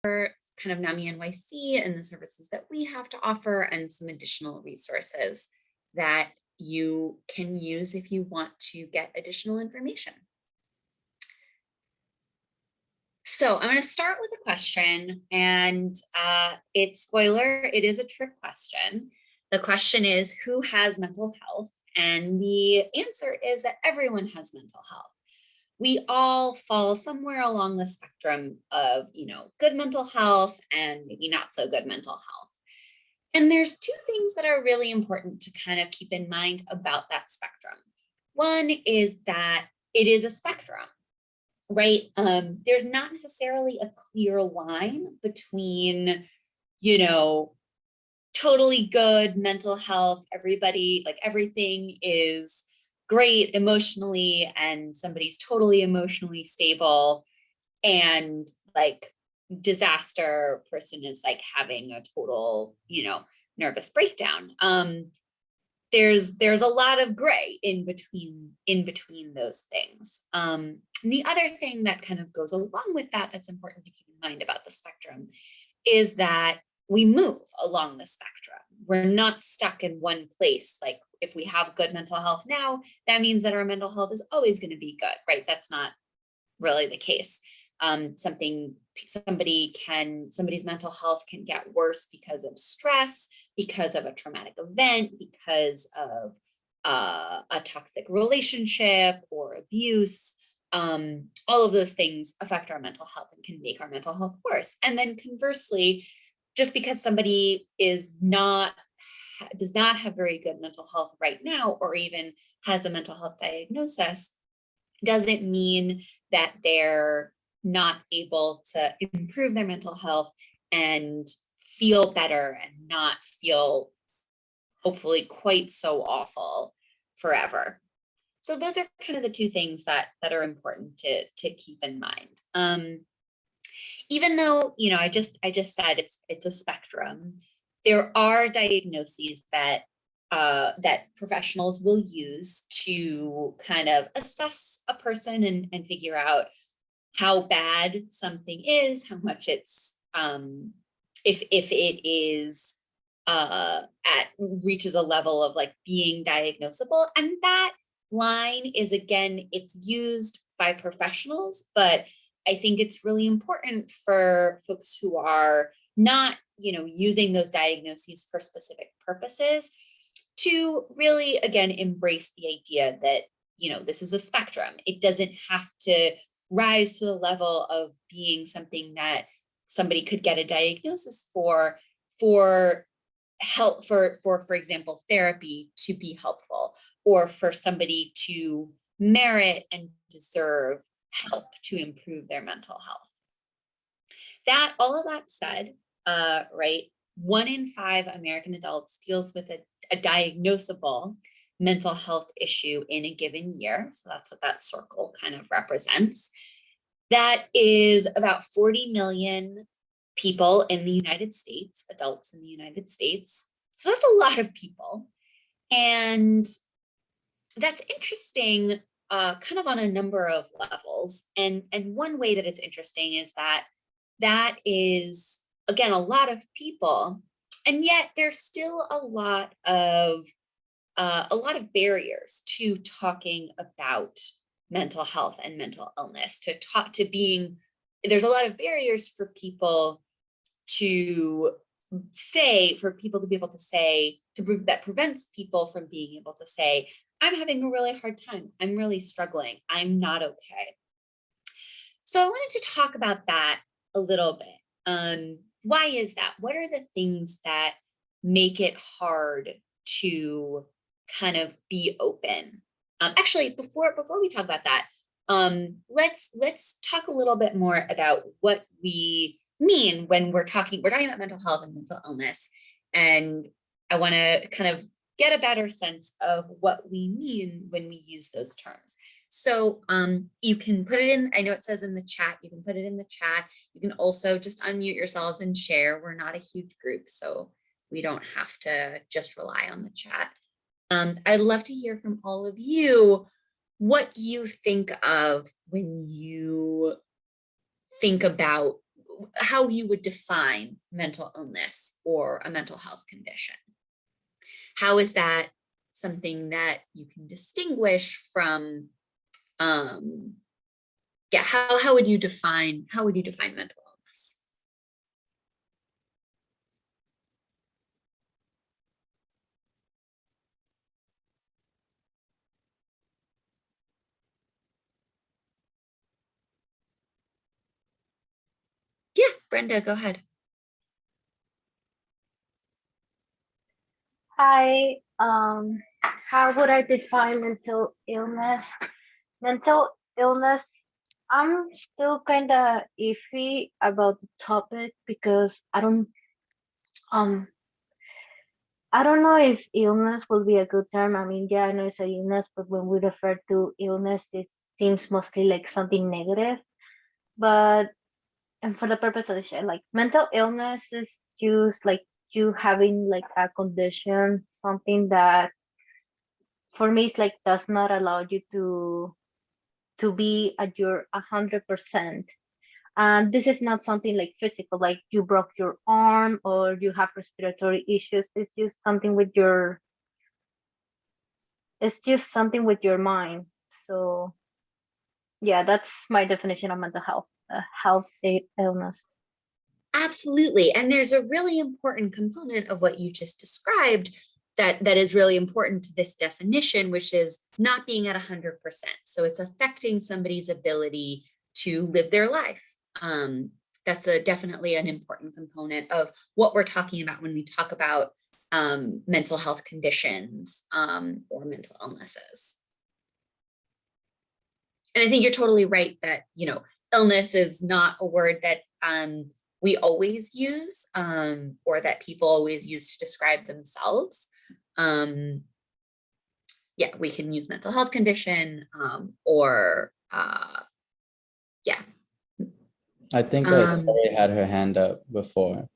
kind of NAMI-NYC and the services that we have to offer, and some additional resources that you can use if you want to get additional information. So I'm going to start with a question, and it's spoiler, it is a trick question. The question is, who has mental health? And the answer is that everyone has mental health. We all fall somewhere along the spectrum of, good mental health and maybe not so good mental health. And there's two things that are really important to kind of keep in mind about that spectrum. One is that it is a spectrum, right? There's not necessarily a clear line between, totally good mental health, everybody, like everything is great emotionally, and somebody's totally emotionally stable, and like disaster person is like having a total, nervous breakdown. There's a lot of gray in between those things. The other thing that kind of goes along with that that's important to keep in mind about the spectrum is that we move along the spectrum. We're not stuck in one place. Like if we have good mental health now, that means that our mental health is always going to be good, right? That's not really the case. Somebody's mental health can get worse because of stress, because of a traumatic event, because of a toxic relationship or abuse. All of those things affect our mental health and can make our mental health worse. And then conversely, just because somebody does not have very good mental health right now, or even has a mental health diagnosis, doesn't mean that they're not able to improve their mental health and feel better and not feel hopefully quite so awful forever. So those are kind of the two things that are important to keep in mind. Even though, I just said it's a spectrum, there are diagnoses that professionals will use to kind of assess a person and figure out how bad something is, how much it's, if it is reaches a level of like being diagnosable. And that line is, again, it's used by professionals, but I think it's really important for folks who are not, using those diagnoses for specific purposes to really, again, embrace the idea that, this is a spectrum. It doesn't have to rise to the level of being something that somebody could get a diagnosis for help, for example, therapy to be helpful, or for somebody to merit and deserve help to improve their mental health. All of that said, right, 1 in 5 American adults deals with a diagnosable mental health issue in a given year. So that's what that circle kind of represents. That is about 40 million people in the United States, adults in the United States. So that's a lot of people. And that's interesting, kind of on a number of levels. And one way that it's interesting is that is, again, a lot of people, and yet there's still a lot of barriers to talking about mental health and mental illness, there's a lot of barriers for people to be able to say, that prevents people from being able to say, I'm having a really hard time. I'm really struggling. I'm not okay. So I wanted to talk about that a little bit. Why is that? What are the things that make it hard to kind of be open? Actually, before we talk about that, let's talk a little bit more about what we mean when we're talking about mental health and mental illness. And I want to kind of get a better sense of what we mean when we use those terms. So you can put it in, I know it says in the chat, you can put it in the chat. You can also just unmute yourselves and share. We're not a huge group, so we don't have to just rely on the chat. I'd love to hear from all of you what you think of when you think about how you would define mental illness or a mental health condition. How is that something that you can distinguish from, yeah, how would you define mental illness? Yeah, Brenda, go ahead. Hi, how would I define mental illness? Mental illness, I'm still kind of iffy about the topic because um, I don't know if illness will be a good term. I mean, yeah, I know it's a illness, but when we refer to illness, it seems mostly like something negative. But, and for the purpose of the show, like mental illness is just like you having like a condition, something that for me it's like does not allow you to be at your 100%. And this is not something like physical, like you broke your arm or you have respiratory issues. It's just something with your mind. So yeah, that's my definition of mental health, illness. Absolutely. And there's a really important component of what you just described that is really important to this definition, which is not being at 100%. So it's affecting somebody's ability to live their life. That's definitely an important component of what we're talking about when we talk about mental health conditions or mental illnesses. And I think you're totally right that, illness is not a word that we always use or that people always use to describe themselves. Yeah, we can use mental health condition or yeah. I think Lori had her hand up before.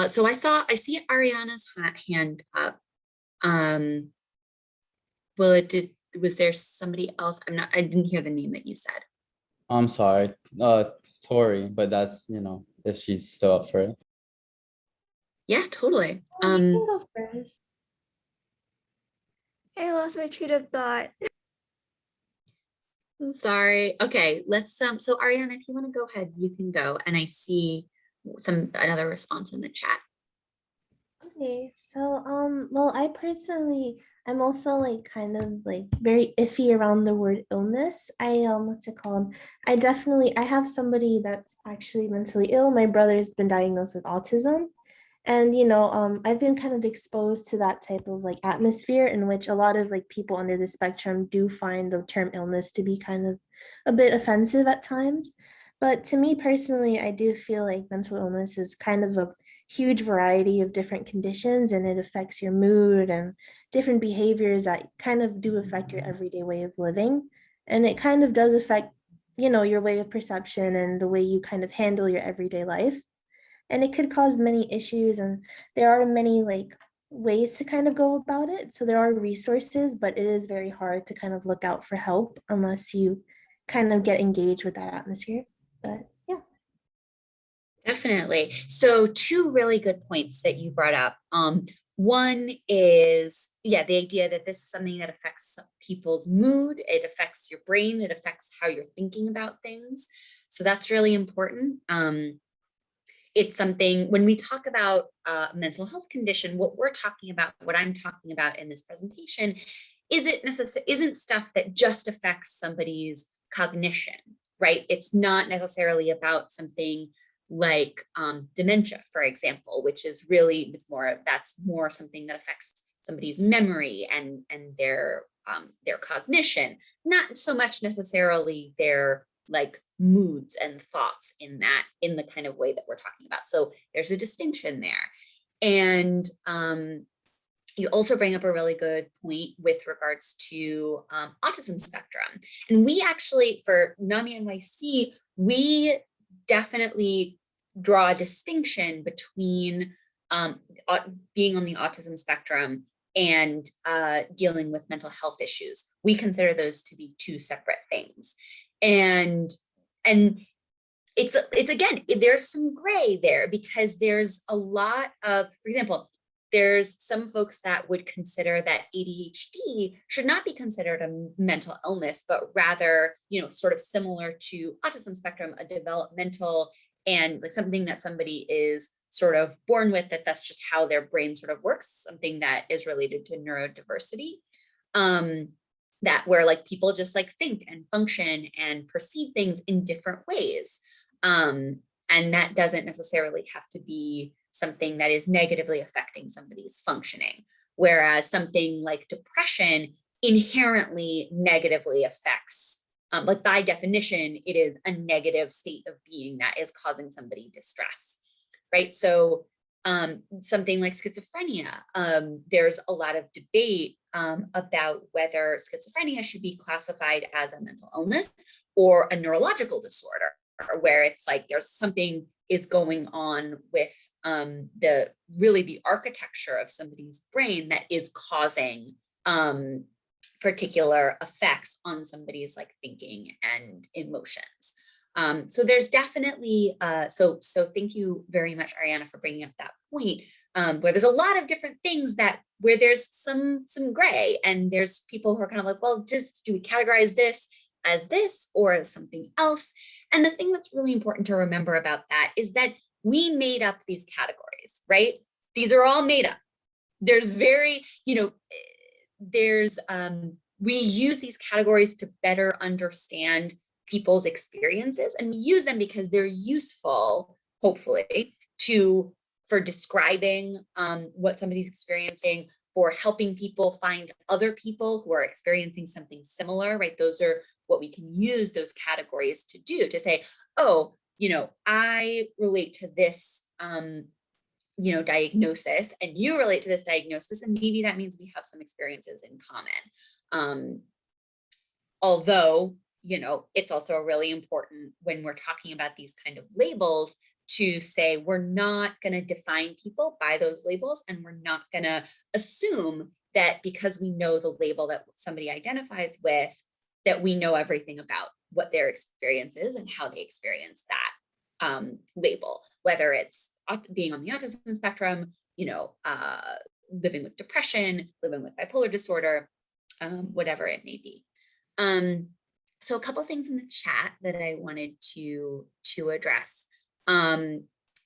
So I see Ariana's hand up. Was there somebody else? I didn't hear the name that you said. I'm sorry, Tori, but that's, if she's still up for it. Yeah, totally. You can go first. I lost my train of thought. I'm sorry. Okay, let's so Ariana, if you want to go ahead, you can go. And I see another response in the chat. Okay, so well, I'm also like kind of like very iffy around the word illness. What's it called? I have somebody that's actually mentally ill. My brother's been diagnosed with autism. And I've been kind of exposed to that type of like atmosphere in which a lot of like people under the spectrum do find the term illness to be kind of a bit offensive at times. But to me personally, I do feel like mental illness is kind of a huge variety of different conditions, and it affects your mood and different behaviors that kind of do affect your everyday way of living. And it kind of does affect, your way of perception and the way you kind of handle your everyday life. And it could cause many issues, and there are many like ways to kind of go about it. So there are resources, but it is very hard to kind of look out for help unless you kind of get engaged with that atmosphere. But yeah. Definitely. So two really good points that you brought up. One is, yeah, the idea that this is something that affects people's mood. It affects your brain. It affects how you're thinking about things. So that's really important. It's something when we talk about mental health condition, what I'm talking about in this presentation isn't stuff that just affects somebody's cognition, right? It's not necessarily about something like dementia, for example, which is really, that's more something that affects somebody's memory and their cognition, not so much necessarily their like moods and thoughts in the kind of way that we're talking about. So there's a distinction there. And you also bring up a really good point with regards to autism spectrum. And we actually, for NAMI-NYC, we definitely draw a distinction between being on the autism spectrum and dealing with mental health issues. We consider those to be two separate things. And it's again, there's some gray there because there's a lot of, for example, there's some folks that would consider that ADHD should not be considered a mental illness, but rather, sort of similar to autism spectrum, a developmental and like something that somebody is sort of born with, that's just how their brain sort of works, something that is related to neurodiversity. That where like people just like think and function and perceive things in different ways. And that doesn't necessarily have to be something that is negatively affecting somebody's functioning. Whereas something like depression inherently negatively affects, like by definition, it is a negative state of being that is causing somebody distress, right? So something like schizophrenia, there's a lot of debate about whether schizophrenia should be classified as a mental illness or a neurological disorder, where it's like there's something is going on with the architecture of somebody's brain that is causing particular effects on somebody's like thinking and emotions. So there's definitely, so thank you very much, Ariana, for bringing up that point, where there's a lot of different things where there's some gray, and there's people who are kind of like, well, do we categorize this as this or as something else? And the thing that's really important to remember about that is that we made up these categories, right? These are all made up. There's we use these categories to better understand people's experiences, and we use them because they're useful, hopefully, for describing what somebody's experiencing, for helping people find other people who are experiencing something similar, right? Those are what we can use those categories to do, to say, oh, I relate to this diagnosis, and you relate to this diagnosis, and maybe that means we have some experiences in common. Although, it's also really important when we're talking about these kind of labels to say we're not going to define people by those labels, and we're not going to assume that because we know the label that somebody identifies with, that we know everything about what their experience is and how they experience that label, whether it's being on the autism spectrum, living with depression, living with bipolar disorder, whatever it may be. So a couple of things in the chat that I wanted to address.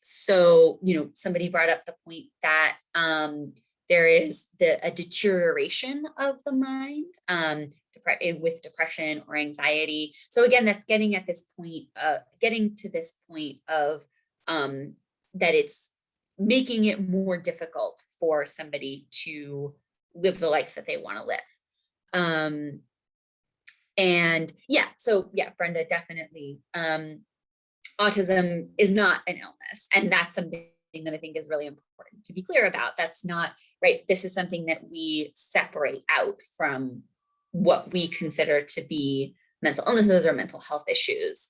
So, somebody brought up the point that there is a deterioration of the mind with depression or anxiety. So again, that's getting to this point of that it's making it more difficult for somebody to live the life that they want to live. And Brenda, definitely, autism is not an illness. And that's something that I think is really important to be clear about. That's not, right? This is something that we separate out from what we consider to be mental illnesses or mental health issues.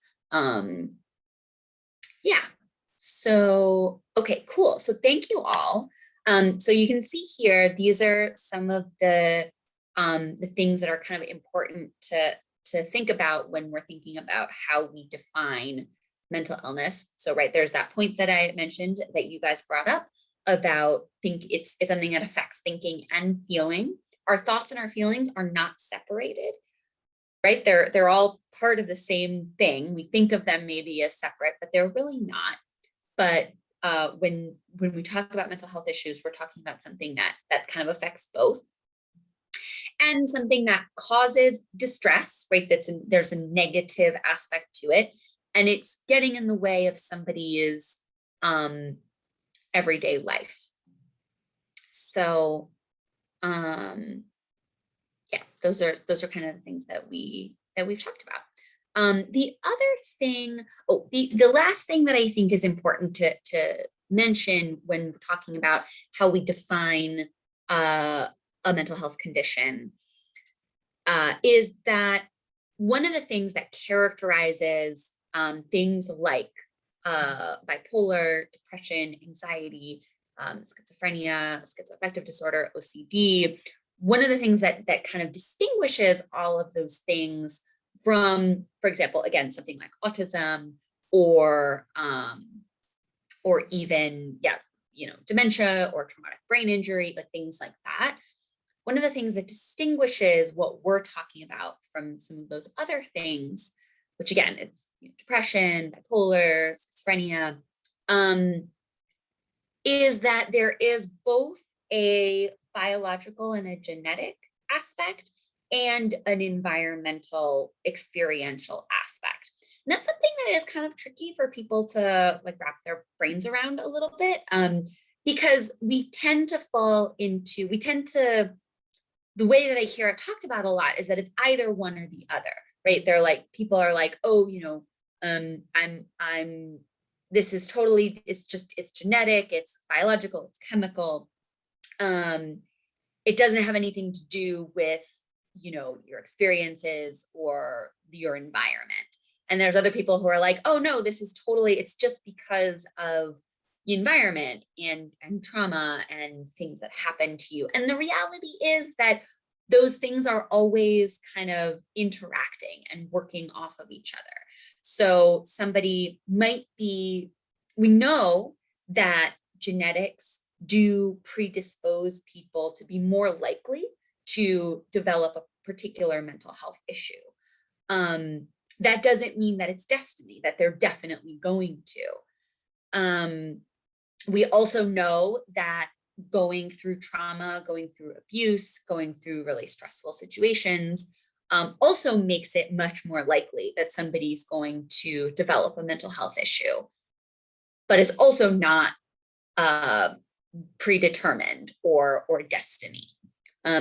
So, okay, cool. So thank you all. So you can see here, these are some of the things that are kind of important to think about when we're thinking about how we define mental illness. So, right, there's that point that I mentioned that you guys brought up about it's something that affects thinking and feeling. Our thoughts and our feelings are not separated, right? They're all part of the same thing. We think of them maybe as separate, but they're really not. But when we talk about mental health issues, we're talking about something that kind of affects both. And something that causes distress, right? There's a negative aspect to it, and it's getting in the way of somebody's everyday life. So, those are kind of the things that we've talked about. The other thing, the last thing that I think is important to mention when talking about how we define a mental health condition is that one of the things that characterizes things like bipolar, depression, anxiety, schizophrenia, schizoaffective disorder, OCD, one of the things that kind of distinguishes all of those things from, for example, again, something like autism or even, dementia or traumatic brain injury, like things like that. One of the things that distinguishes what we're talking about from some of those other things, which again, it's depression, bipolar, schizophrenia, is that there is both a biological and a genetic aspect and an environmental experiential aspect. And that's something that is kind of tricky for people to like wrap their brains around a little bit, because we tend to the way that I hear it talked about a lot is that it's either one or the other, right? They're like, people are like, oh, this is totally, it's genetic, it's biological, it's chemical. It doesn't have anything to do with, your experiences or your environment. And there's other people who are like, oh no, this is totally, it's just because of the environment and trauma and things that happen to you. And the reality is that those things are always kind of interacting and working off of each other. So somebody might be, we know that genetics do predispose people to be more likely to develop a particular mental health issue. That doesn't mean that it's destiny, that they're definitely going to. We also know that going through trauma, going through abuse, going through really stressful situations also makes it much more likely that somebody's going to develop a mental health issue, but it's also not predetermined or destiny.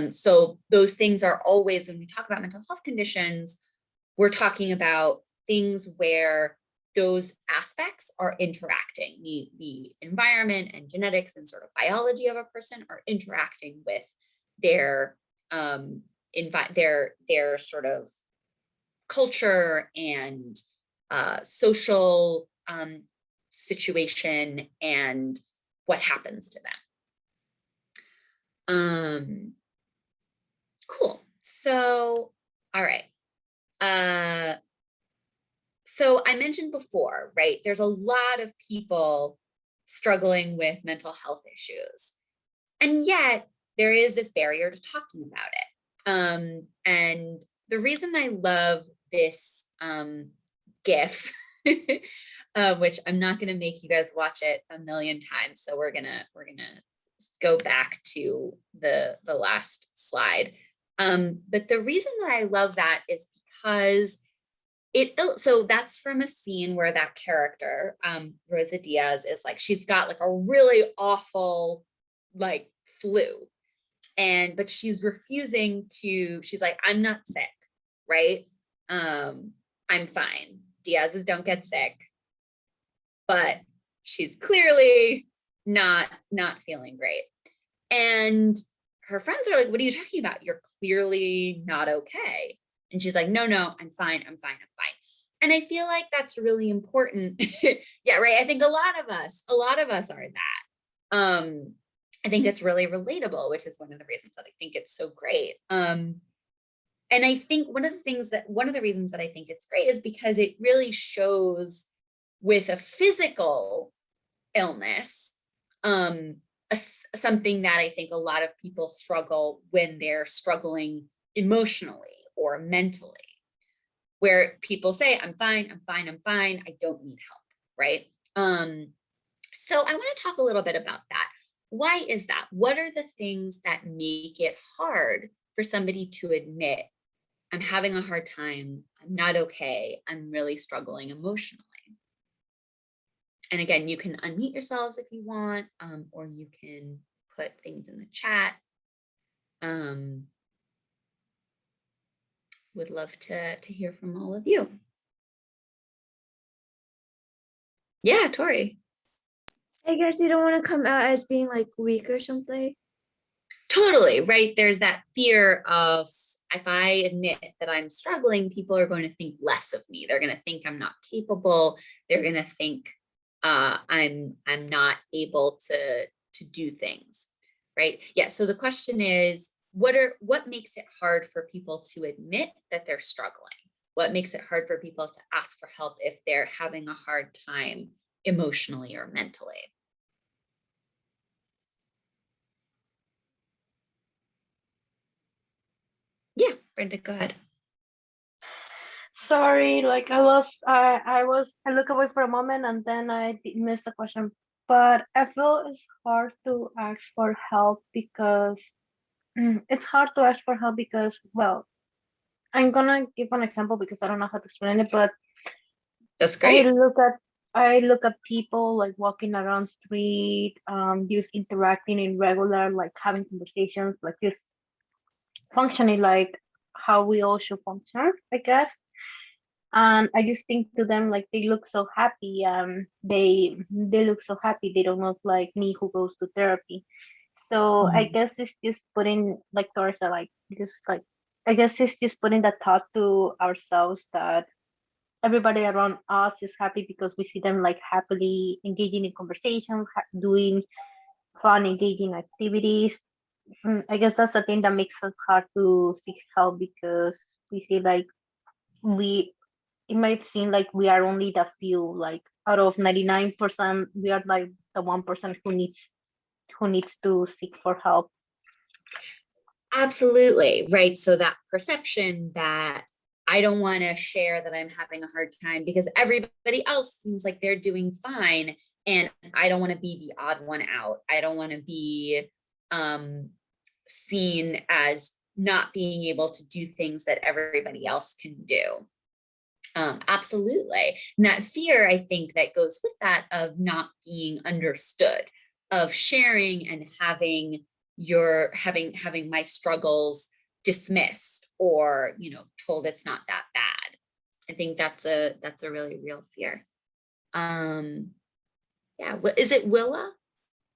So those things are always, when we talk about mental health conditions, we're talking about things where those aspects are interacting. The environment and genetics and sort of biology of a person are interacting with their sort of culture and social situation and what happens to them. Cool. So, all right. So I mentioned before, right? There's a lot of people struggling with mental health issues. And yet there is this barrier to talking about it. And the reason I love this GIF, which I'm not going to make you guys watch it a million times. So we're gonna go back to the last slide. But the reason that I love that is because so that's from a scene where that character, Rosa Diaz, is like, she's got like a really awful like flu, but she's refusing to, she's like, I'm not sick, right? I'm fine. Diaz's don't get sick, but she's clearly not feeling great. And her friends are like, what are you talking about? You're clearly not okay. And she's like, no, I'm fine. And I feel like that's really important. Yeah, right. I think a lot of us are that. I think it's really relatable, which is one of the reasons that I think it's so great. And I think one of the reasons that I think it's great is because it really shows with a physical illness, something that I think a lot of people struggle when they're struggling emotionally or mentally, where people say, I'm fine, I don't need help, right? So I want to talk a little bit about that. Why is that? What are the things that make it hard for somebody to admit, I'm having a hard time, I'm not okay, I'm really struggling emotionally? And again, you can unmute yourselves if you want, or you can put things in the chat. Would love to hear from all of you. Yeah, Tori. I guess you don't want to come out as being like weak or something. Totally, right? There's that fear of, if I admit that I'm struggling, people are going to think less of me. They're going to think I'm not capable. They're going to think I'm not able to do things, right? Yeah. So the question is, what makes it hard for people to admit that they're struggling? what makes it hard for people to ask for help if they're having a hard time emotionally or mentally? Yeah, Brenda, go ahead. Sorry, like I look away for a moment and then I missed the question. But I feel it's hard to ask for help because it's hard to ask for help because, well, I'm gonna give an example because I don't know how to explain it, but That's I great. look at people like walking around street, just interacting in regular, like having conversations, like just functioning like how we all should function, I guess. And I just think to them like they look so happy. They look so happy. They don't look like me who goes to therapy. So I guess it's just putting like towards like just like I guess it's just putting that thought to ourselves that everybody around us is happy because we see them like happily engaging in conversations, doing fun, engaging activities. I guess that's the thing that makes us hard to seek help because we see like we it might seem like we are only the few, like out of 99%, we are like the 1% who needs to seek for help. Absolutely, right. So that perception that I don't want to share that I'm having a hard time because everybody else seems like they're doing fine. And I don't want to be the odd one out. I don't want to be seen as not being able to do things that everybody else can do. Absolutely. And that fear, I think, that goes with that of not being understood, of sharing and having having my struggles dismissed or, told it's not that bad. I think that's a really real fear. Yeah, is it Willa?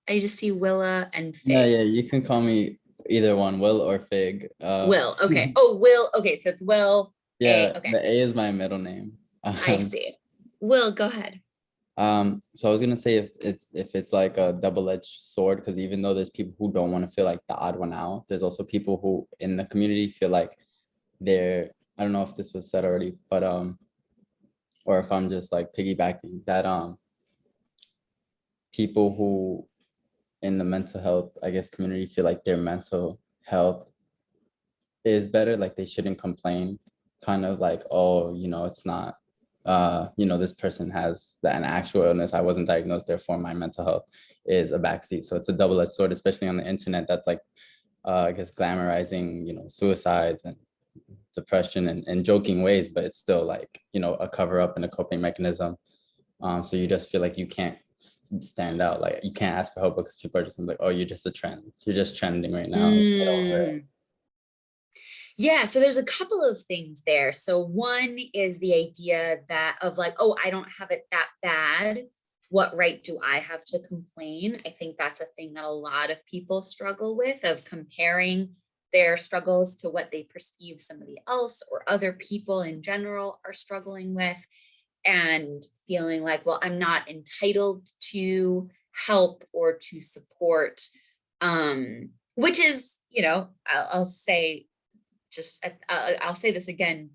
I just see Willa and Fig. Yeah, you can call me either one, Will or Fig. Will, okay. Oh, Will, okay, so it's Will. Yeah, A, okay. the A is my middle name. I see. Will, go ahead. So I was gonna say if it's like a double-edged sword, because even though there's people who don't want to feel like the odd one out, there's also people who in the community feel like they're, I don't know if this was said already, but or if I'm just like piggybacking that people who in the mental health, I guess, community feel like their mental health is better, like they shouldn't complain, kind of like, oh, it's not this person has an actual illness. I wasn't diagnosed, therefore my mental health is a backseat. So it's a double-edged sword, especially on the internet, that's like I guess glamorizing, suicides and depression in joking ways, but it's still like, a cover up and a coping mechanism. So you just feel like you can't stand out, like you can't ask for help because people are just like, oh, you're just a trend, you're just trending right now. Get over it. Yeah, so there's a couple of things there. So one is the idea that of like, oh, I don't have it that bad. What right do I have to complain? I think that's a thing that a lot of people struggle with, of comparing their struggles to what they perceive somebody else or other people in general are struggling with, and feeling like, well, I'm not entitled to help or to support, which is, I'll say I'll say this again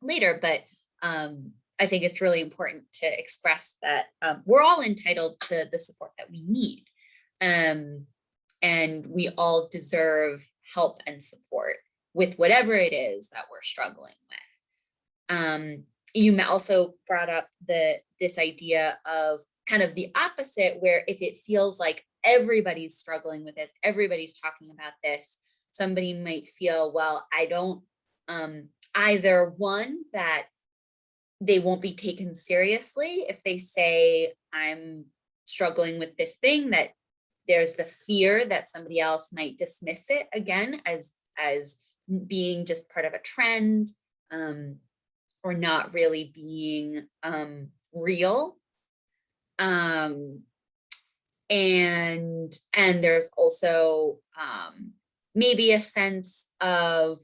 later, but I think it's really important to express that we're all entitled to the support that we need. And we all deserve help and support with whatever it is that we're struggling with. You also brought up this idea of kind of the opposite, where if it feels like everybody's struggling with this, everybody's talking about this, somebody might feel, well, I don't, either one, that they won't be taken seriously if they say I'm struggling with this thing, that there's the fear that somebody else might dismiss it again as being just part of a trend, or not really being real. And there's also maybe a sense of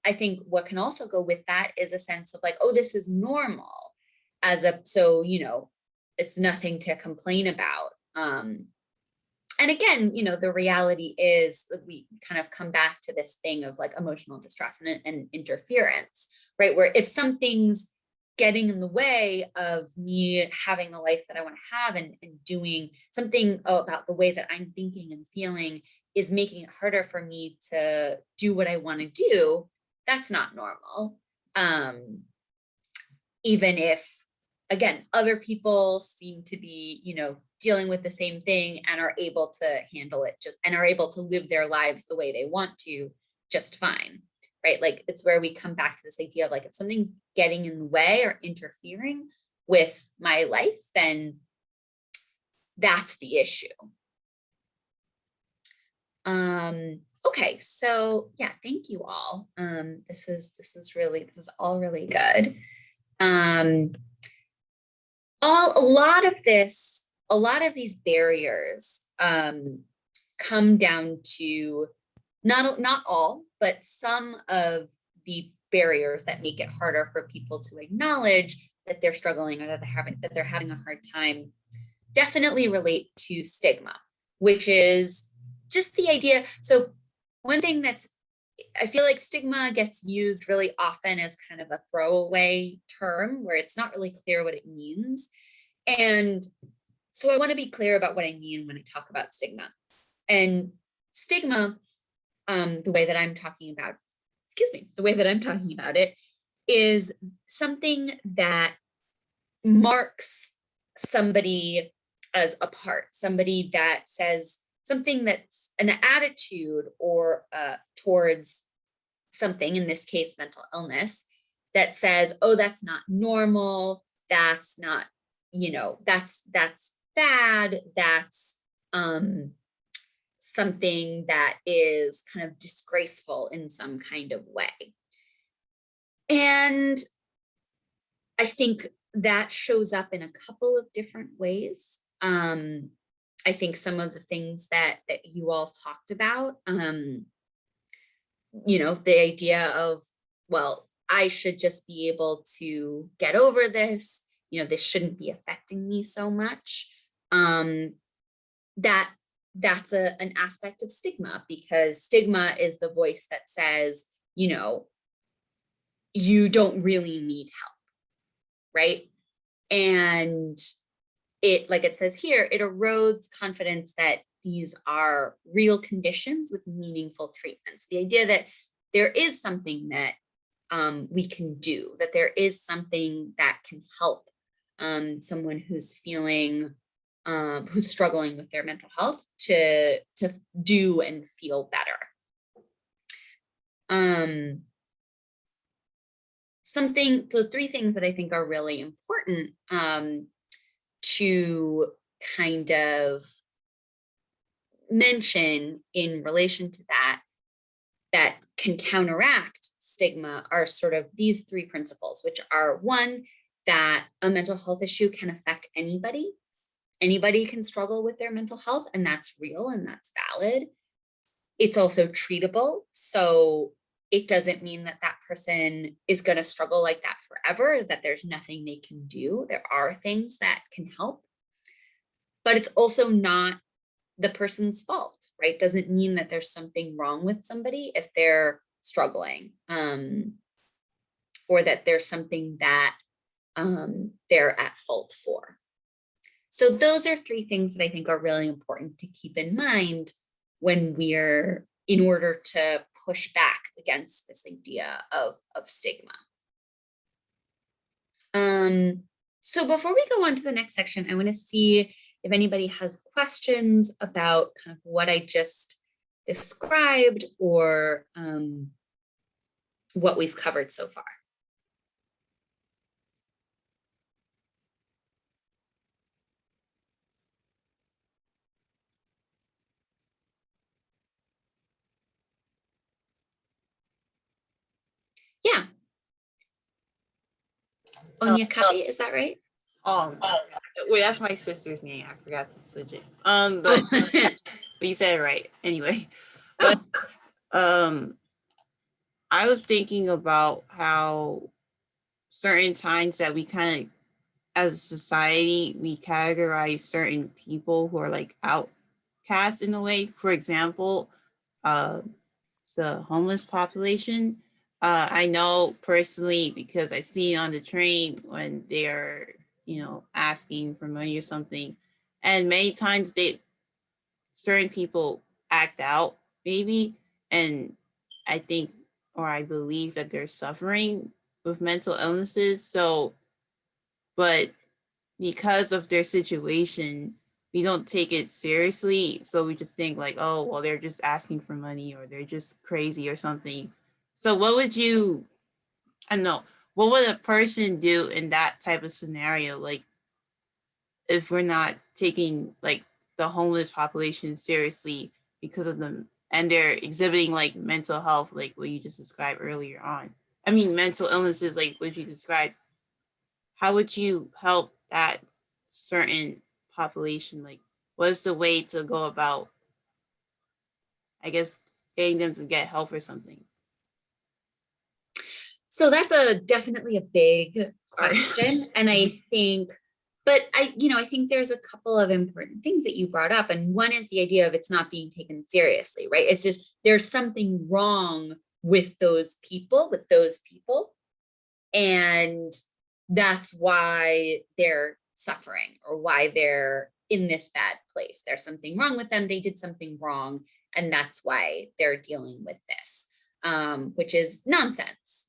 I think what can also go with that is a sense of like, oh, this is normal, so it's nothing to complain about. And And again, the reality is that we kind of come back to this thing of like emotional distress and interference, right? Where if something's getting in the way of me having the life that I want to have and doing something about the way that I'm thinking and feeling is making it harder for me to do what I want to do, that's not normal. Even if, again, other people seem to be, dealing with the same thing and are able to handle it and are able to live their lives the way they want to just fine, right? Like it's where we come back to this idea of like, if something's getting in the way or interfering with my life, then that's the issue. Okay, so yeah, thank you all. This is all really good. A lot of these barriers come down to not all, but some of the barriers that make it harder for people to acknowledge that they're struggling or that they're having a hard time definitely relate to stigma, which is just the idea. So one thing I feel like stigma gets used really often as kind of a throwaway term where it's not really clear what it means. And so I want to be clear about what I mean when I talk about stigma. And stigma, the way that I'm talking about it is something that marks somebody as apart, somebody that says something that's an attitude or towards something, in this case, mental illness, that says, oh, that's not normal, that's not, that's bad, that's something that is kind of disgraceful in some kind of way. And I think that shows up in a couple of different ways. I think some of the things that you all talked about, the idea of, well, I should just be able to get over this, this shouldn't be affecting me so much. That's an aspect of stigma, because stigma is the voice that says, you don't really need help, right? And it, like it says here, it erodes confidence that these are real conditions with meaningful treatments. The idea that there is something that we can do, that there is something that can help someone who's who's struggling with their mental health to do and feel better. So 3 things that I think are really important to kind of mention in relation to that can counteract stigma are sort of these 3 principles, which are: 1, that a mental health issue can affect anybody. Anybody can struggle with their mental health, and that's real and that's valid. It's also treatable. So it doesn't mean that that person is going to struggle like that forever, that there's nothing they can do. There are things that can help, but it's also not the person's fault, right? Doesn't mean that there's something wrong with somebody if they're struggling, or that there's something that they're at fault for. So those are 3 things that I think are really important to keep in mind when in order to push back against this idea of stigma. So before we go on to the next section, I want to see if anybody has questions about kind of what I just described or what we've covered so far. Yeah. Onyekashi, is that right? Wait, that's my sister's name. I forgot to switch it. But you said it right anyway. But I was thinking about how certain times that we kind of, as a society, we categorize certain people who are like cast in a way. For example, the homeless population. I know personally because I see on the train when they are, asking for money or something, and many times certain people act out maybe, and I think or I believe that they're suffering with mental illnesses. So, but because of their situation, we don't take it seriously. So we just think like, oh, well, they're just asking for money or they're just crazy or something. So what would you, I don't know, what would a person do in that type of scenario? Like if we're not taking like the homeless population seriously because of them and they're exhibiting like mental health, like what you just described earlier on. I mean, mental illnesses, like what you described, how would you help that certain population? Like, what's the way to go about, I guess, getting them to get help or something? So that's definitely a big Sorry. question. And I think, but I think there's a couple of important things that you brought up. And one is the idea of it's not being taken seriously, right? It's just, there's something wrong with those people. And that's why they're suffering or why they're in this bad place. There's something wrong with them. They did something wrong. And that's why they're dealing with this, which is nonsense.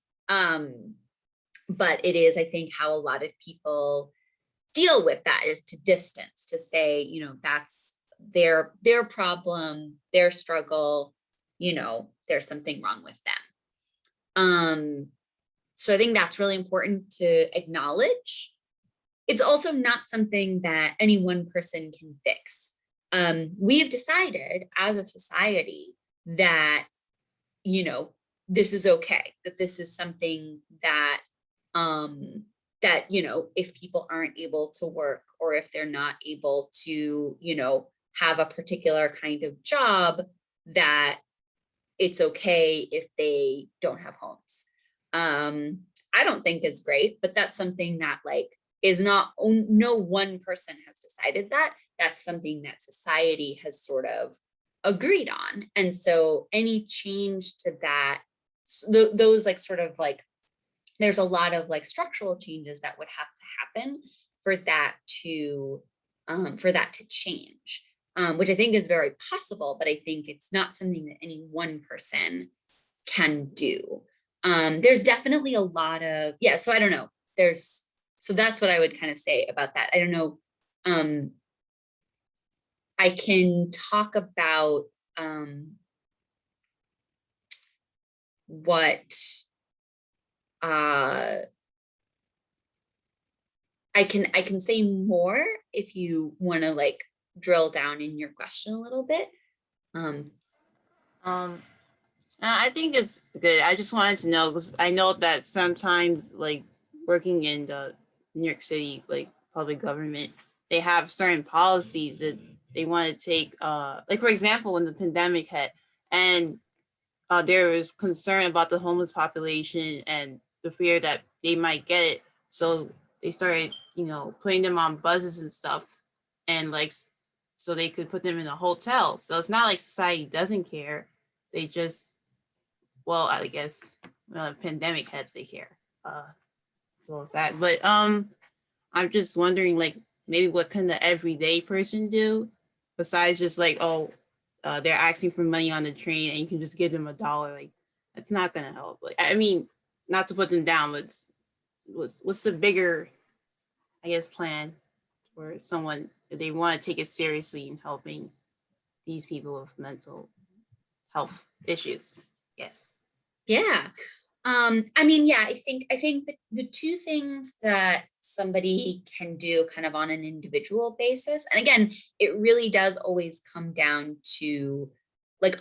But it is, I think, how a lot of people deal with that is to distance, to say, that's their problem, their struggle, there's something wrong with them. So I think that's really important to acknowledge. It's also not something that any one person can fix. We've decided as a society that, this is okay, that this is something that, if people aren't able to work or if they're not able to, have a particular kind of job, that it's okay if they don't have homes. I don't think is great, but that's something that is not, no one person has decided that. That's something that society has sort of agreed on. And so any change to that, those there's a lot of structural changes that would have to happen for that to change, which I think is very possible, but I think it's not something that any one person can do. There's definitely a lot of, so I don't know, so that's what I would kind of say about that. I don't know. I can talk about what I can say more if you want to drill down in your question a little bit. I think it's good. I just wanted to know because I know that sometimes working in the New York City public government, they have certain policies that they want to take. For example, when the pandemic hit and there was concern about the homeless population and the fear that they might get it, so they started putting them on buses and stuff, and so they could put them in a hotel. So it's not like society doesn't care. They just, well, I guess pandemic heads, they care. So it's that. But I'm just wondering, maybe what can the everyday person do besides just they're asking for money on the train and you can just give them $1. That's not gonna help. I mean, not to put them down, but what's the bigger, I guess, plan for someone if they want to take it seriously in helping these people with mental health issues? Yes. Yeah. I think that the two things that somebody can do kind of on an individual basis, and again, it really does always come down to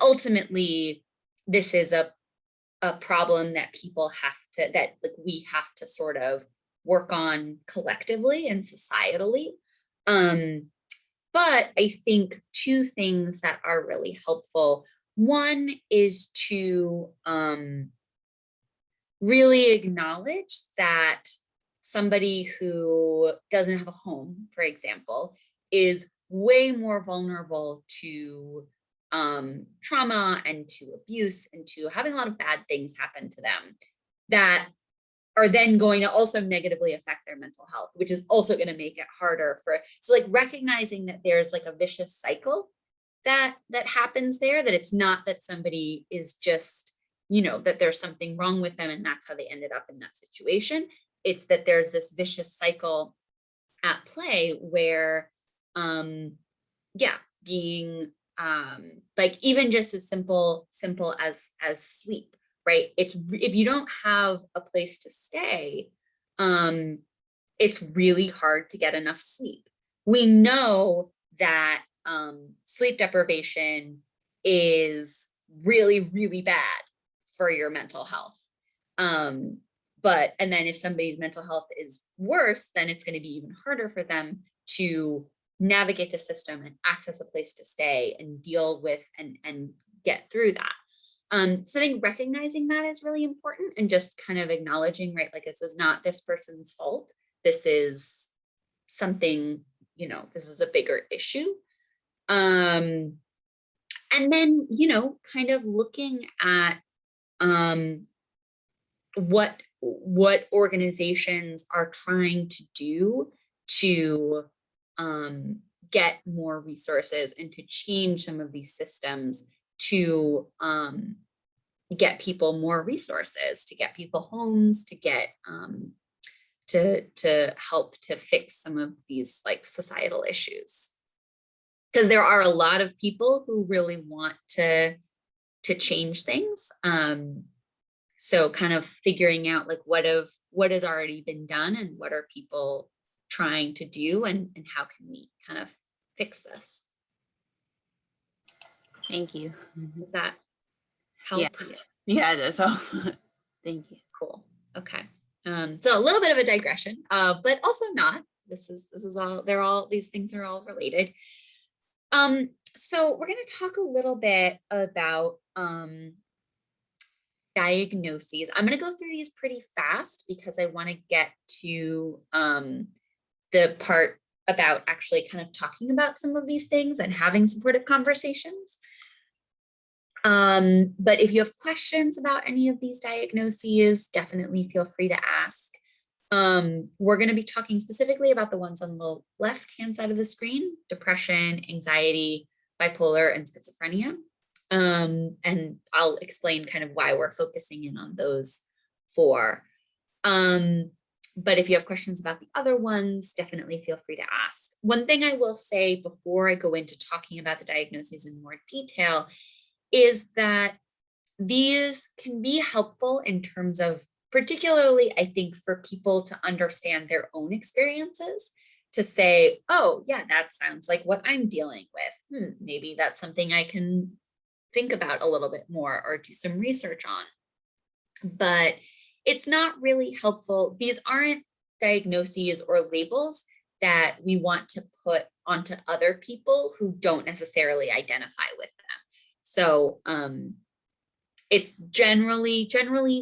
ultimately, this is a problem that people have to, we have to sort of work on collectively and societally. But I think two things that are really helpful. One is to really acknowledge that somebody who doesn't have a home, for example, is way more vulnerable to trauma and to abuse and to having a lot of bad things happen to them that are then going to also negatively affect their mental health, which is also going to make it harder for, so like recognizing that there's like a vicious cycle that happens there, that it's not that somebody is just, you know, that there's something wrong with them and that's how they ended up in that situation. It's that there's this vicious cycle at play where, yeah, being like even just as simple as sleep, right? It's if you don't have a place to stay, it's really hard to get enough sleep. We know that sleep deprivation is really, really bad for your mental health. And then if somebody's mental health is worse, then it's going to be even harder for them to navigate the system and access a place to stay and deal with and get through that. So I think recognizing that is really important and just kind of acknowledging, right, like this is not this person's fault. This is something, you know, this is a bigger issue. And then, you know, kind of looking at what organizations are trying to do to get more resources and to change some of these systems to get people more resources, to get people homes, to get to help to fix some of these like societal issues. Because there are a lot of people who really want to change things. So kind of figuring out like what has already been done and what are people trying to do and how can we kind of fix this? Thank you. Does that help? Yeah, that's all. Thank you. Cool. Okay. So a little bit of a digression, but also not. This is all, these things are all related. So we're going to talk a little bit about diagnoses. I'm going to go through these pretty fast because I want to get to the part about actually kind of talking about some of these things and having supportive conversations. But if you have questions about any of these diagnoses, definitely feel free to ask. We're going to be talking specifically about the ones on the left-hand side of the screen: depression, anxiety, bipolar, and schizophrenia. And I'll explain kind of why we're focusing in on those four. But if you have questions about the other ones, definitely feel free to ask. One thing I will say before I go into talking about the diagnoses in more detail is that these can be helpful in terms of, particularly, I think, for people to understand their own experiences, to say, oh, yeah, that sounds like what I'm dealing with. Maybe that's something I can think about a little bit more or do some research on. But it's not really helpful. These aren't diagnoses or labels that we want to put onto other people who don't necessarily identify with them. So it's generally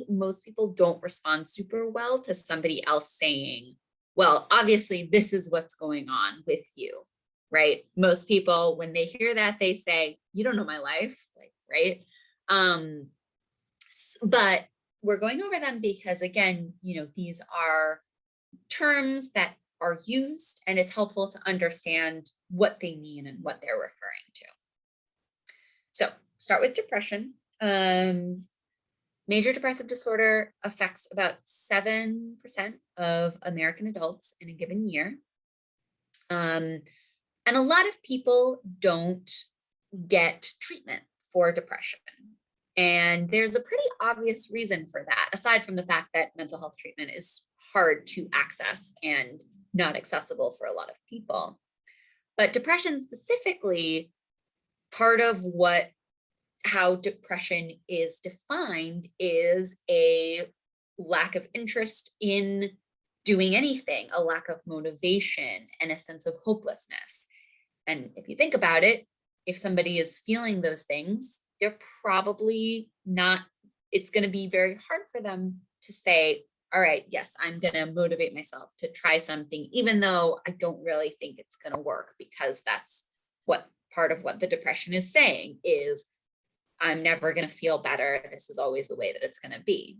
most people don't respond super well to somebody else saying, well, obviously this is what's going on with you, right? Most people, when they hear that, they say, you don't know my life, like, right? But we're going over them because, again, you know, these are terms that are used and it's helpful to understand what they mean and what they're referring to. So start with depression. Major depressive disorder affects about 7% of American adults in a given year. And a lot of people don't get treatment for depression. And there's a pretty obvious reason for that, aside from the fact that mental health treatment is hard to access and not accessible for a lot of people. But depression specifically, part of how depression is defined is a lack of interest in doing anything, a lack of motivation, and a sense of hopelessness. And if you think about it, if somebody is feeling those things, they're probably not, it's going to be very hard for them to say, all right, yes, I'm going to motivate myself to try something, even though I don't really think it's going to work, because that's what part of what the depression is saying is, I'm never going to feel better. This is always the way that it's going to be.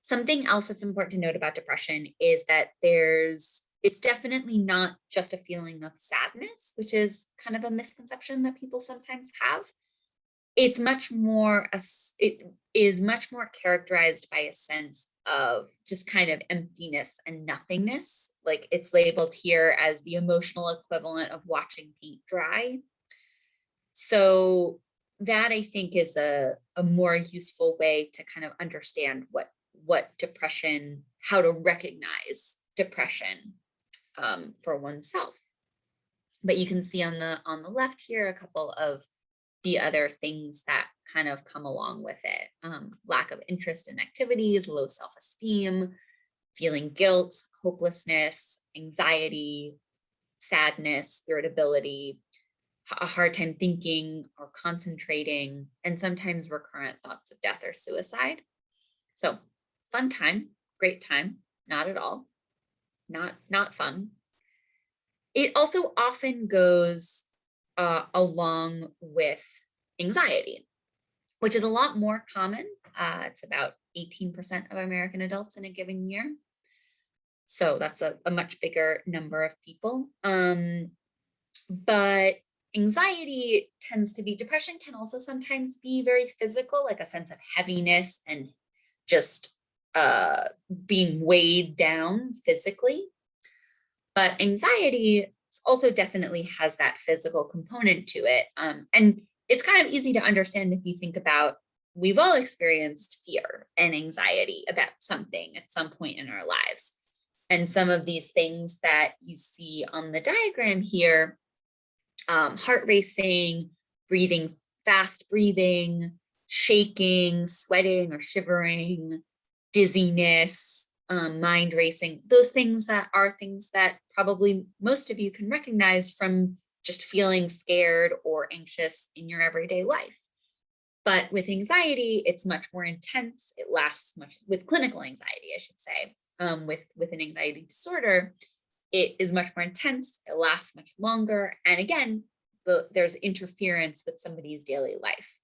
Something else that's important to note about depression is that it's definitely not just a feeling of sadness, which is kind of a misconception that people sometimes have. It is much more characterized by a sense of just kind of emptiness and nothingness. Like it's labeled here as the emotional equivalent of watching paint dry. So that I think is a more useful way to kind of understand what depression, how to recognize depression for oneself. But you can see on the left here a couple of the other things that kind of come along with it. Lack of interest in activities, low self-esteem, feeling guilt, hopelessness, anxiety, sadness, irritability, a hard time thinking or concentrating, and sometimes recurrent thoughts of death or suicide. So fun time, great time, not at all, not fun. It also often goes along with anxiety, which is a lot more common. It's about 18% of American adults in a given year. So that's a much bigger number of people. But anxiety tends to be, depression can also sometimes be very physical, like a sense of heaviness and just being weighed down physically. But anxiety also definitely has that physical component to it. And it's kind of easy to understand if you think about, we've all experienced fear and anxiety about something at some point in our lives. And some of these things that you see on the diagram here, heart racing, fast breathing, shaking, sweating or shivering, dizziness, mind racing, those things that are things that probably most of you can recognize from just feeling scared or anxious in your everyday life. But with anxiety, it's much more intense. It lasts with clinical anxiety, I should say. With an anxiety disorder, it is much more intense. It lasts much longer. And again, there's interference with somebody's daily life.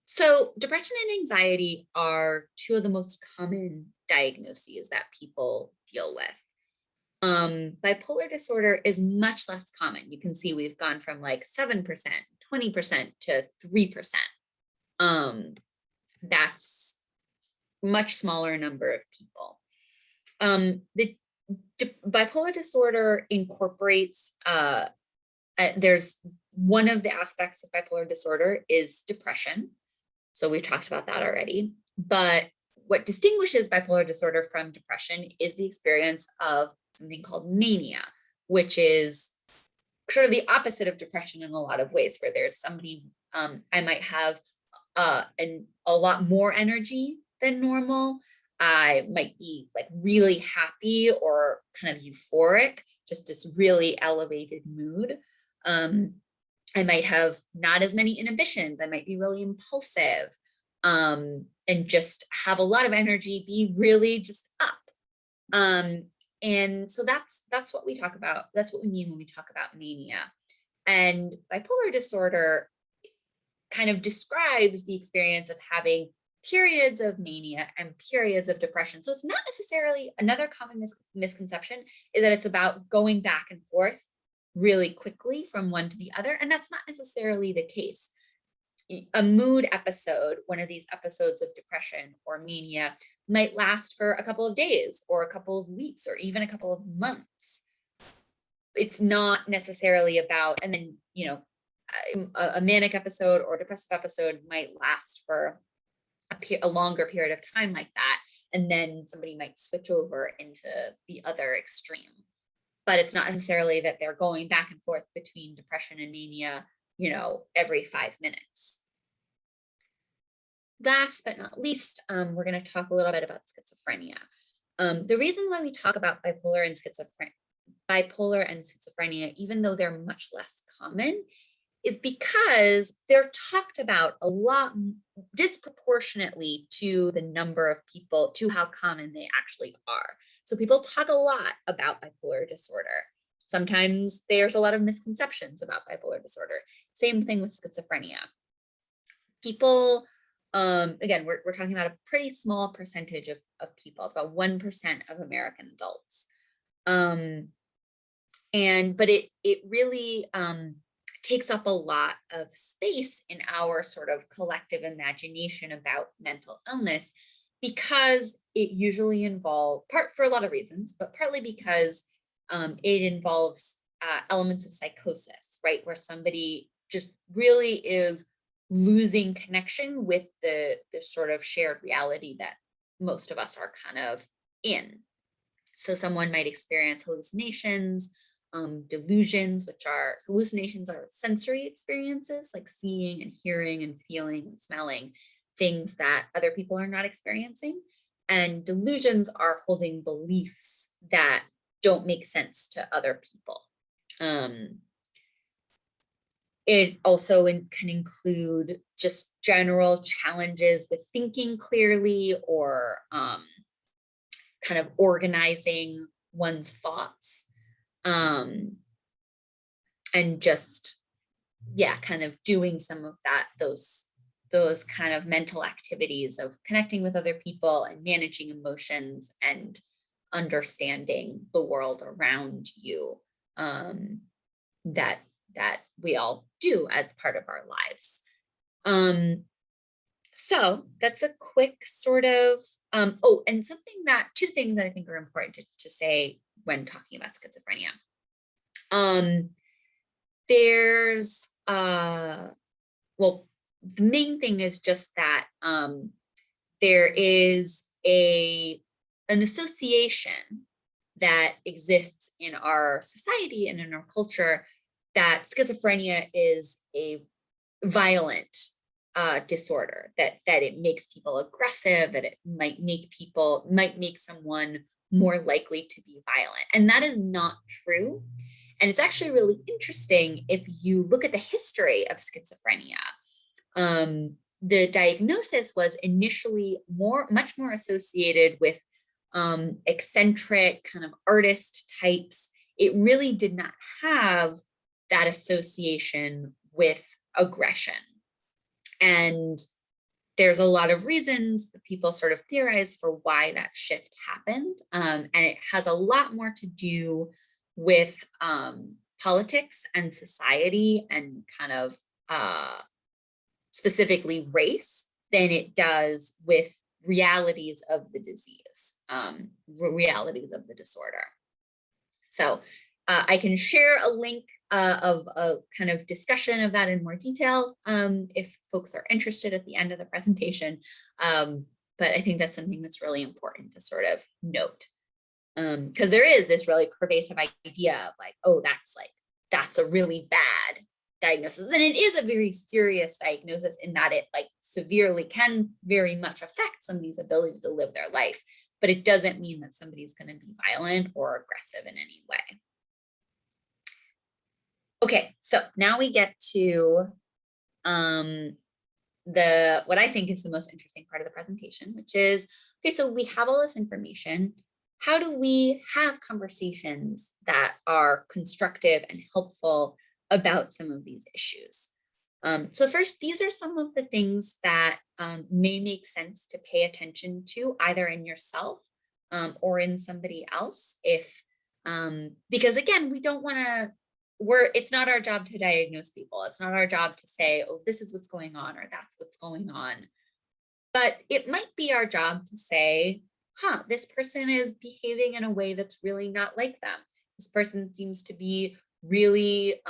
So depression and anxiety are two of the most common diagnoses that people deal with. Bipolar disorder is much less common. You can see we've gone from like 7%, 20% to 3%. That's much smaller number of people. The bipolar disorder incorporates, there's one of the aspects of bipolar disorder is depression. So we've talked about that already. But what distinguishes bipolar disorder from depression is the experience of something called mania, which is sort of the opposite of depression in a lot of ways, where there's somebody, I might have a lot more energy than normal. I might be like really happy or kind of euphoric, just this really elevated mood. I might have not as many inhibitions. I might be really impulsive, and just have a lot of energy, be really just up. And so that's what we talk about. That's what we mean when we talk about mania. And bipolar disorder kind of describes the experience of having periods of mania and periods of depression. So it's not necessarily, another common misconception is that it's about going back and forth really quickly from one to the other. And that's not necessarily the case. A mood episode, one of these episodes of depression or mania, might last for a couple of days or a couple of weeks or even a couple of months. It's not necessarily about, and then, you know, a manic episode or depressive episode might last for a longer period of time like that. And then somebody might switch over into the other extreme. But it's not necessarily that they're going back and forth between depression and mania, you know, every 5 minutes. Last but not least, we're going to talk a little bit about schizophrenia. The reason why we talk about bipolar and schizophrenia, even though they're much less common, is because they're talked about a lot disproportionately to the number of people, to how common they actually are. So people talk a lot about bipolar disorder. Sometimes there's a lot of misconceptions about bipolar disorder. Same thing with schizophrenia. People, again, we're talking about a pretty small percentage of people. It's about 1% of American adults. But it really takes up a lot of space in our sort of collective imagination about mental illness, because it usually involves, for a lot of reasons, but partly because it involves elements of psychosis, right? Where somebody just really is losing connection with the sort of shared reality that most of us are kind of in. So someone might experience hallucinations, delusions, which are hallucinations are sensory experiences like seeing and hearing and feeling and smelling things that other people are not experiencing. And delusions are holding beliefs that don't make sense to other people. It also can include just general challenges with thinking clearly or kind of organizing one's thoughts. And just, yeah, kind of doing some of that, those kind of mental activities of connecting with other people and managing emotions and understanding the world around you, that we all do as part of our lives. So that's a quick sort of, and two things that I think are important to say when talking about schizophrenia. There's, well, the main thing is just that there is an association that exists in our society and in our culture that schizophrenia is a violent disorder, that it makes people aggressive, that it might make someone more likely to be violent. And that is not true. And it's actually really interesting if you look at the history of schizophrenia. The diagnosis was initially much more associated with eccentric kind of artist types. It really did not have that association with aggression. And there's a lot of reasons that people sort of theorize for why that shift happened. And it has a lot more to do with politics and society and kind of specifically race than it does with realities of the disease, realities of the disorder. So I can share a link of a kind of discussion of that in more detail if folks are interested at the end of the presentation. But I think that's something that's really important to sort of note. Because there is this really pervasive idea of like, oh, that's a really bad diagnosis. And it is a very serious diagnosis in that it like severely can very much affect somebody's ability to live their life, but it doesn't mean that somebody's going to be violent or aggressive in any way. Okay, so now we get to what I think is the most interesting part of the presentation, which is, okay, so we have all this information. How do we have conversations that are constructive and helpful about some of these issues? So first, these are some of the things that may make sense to pay attention to either in yourself or in somebody else. Because again, we don't want to, it's not our job to diagnose people. It's not our job to say, oh, this is what's going on or that's what's going on. But it might be our job to say, this person is behaving in a way that's really not like them. This person seems to be really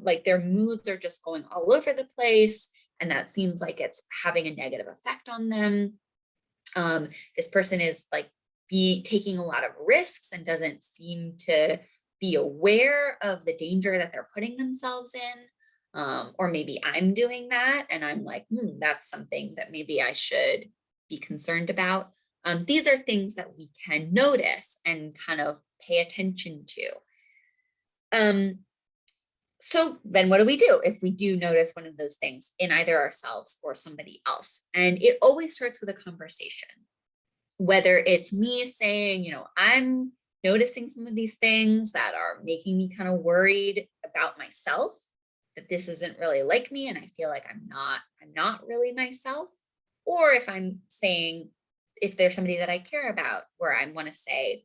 like their moods are just going all over the place. And that seems like it's having a negative effect on them. This person is like taking a lot of risks and doesn't seem to be aware of the danger that they're putting themselves in. Or maybe I'm doing that and I'm like, that's something that maybe I should be concerned about. These are things that we can notice and kind of pay attention to. So then what do we do if we do notice one of those things in either ourselves or somebody else? And it always starts with a conversation. Whether it's me saying, I'm noticing some of these things that are making me kind of worried about myself, that this isn't really like me and I feel like I'm not really myself. Or if I'm saying, if there's somebody that I care about, where I want to say,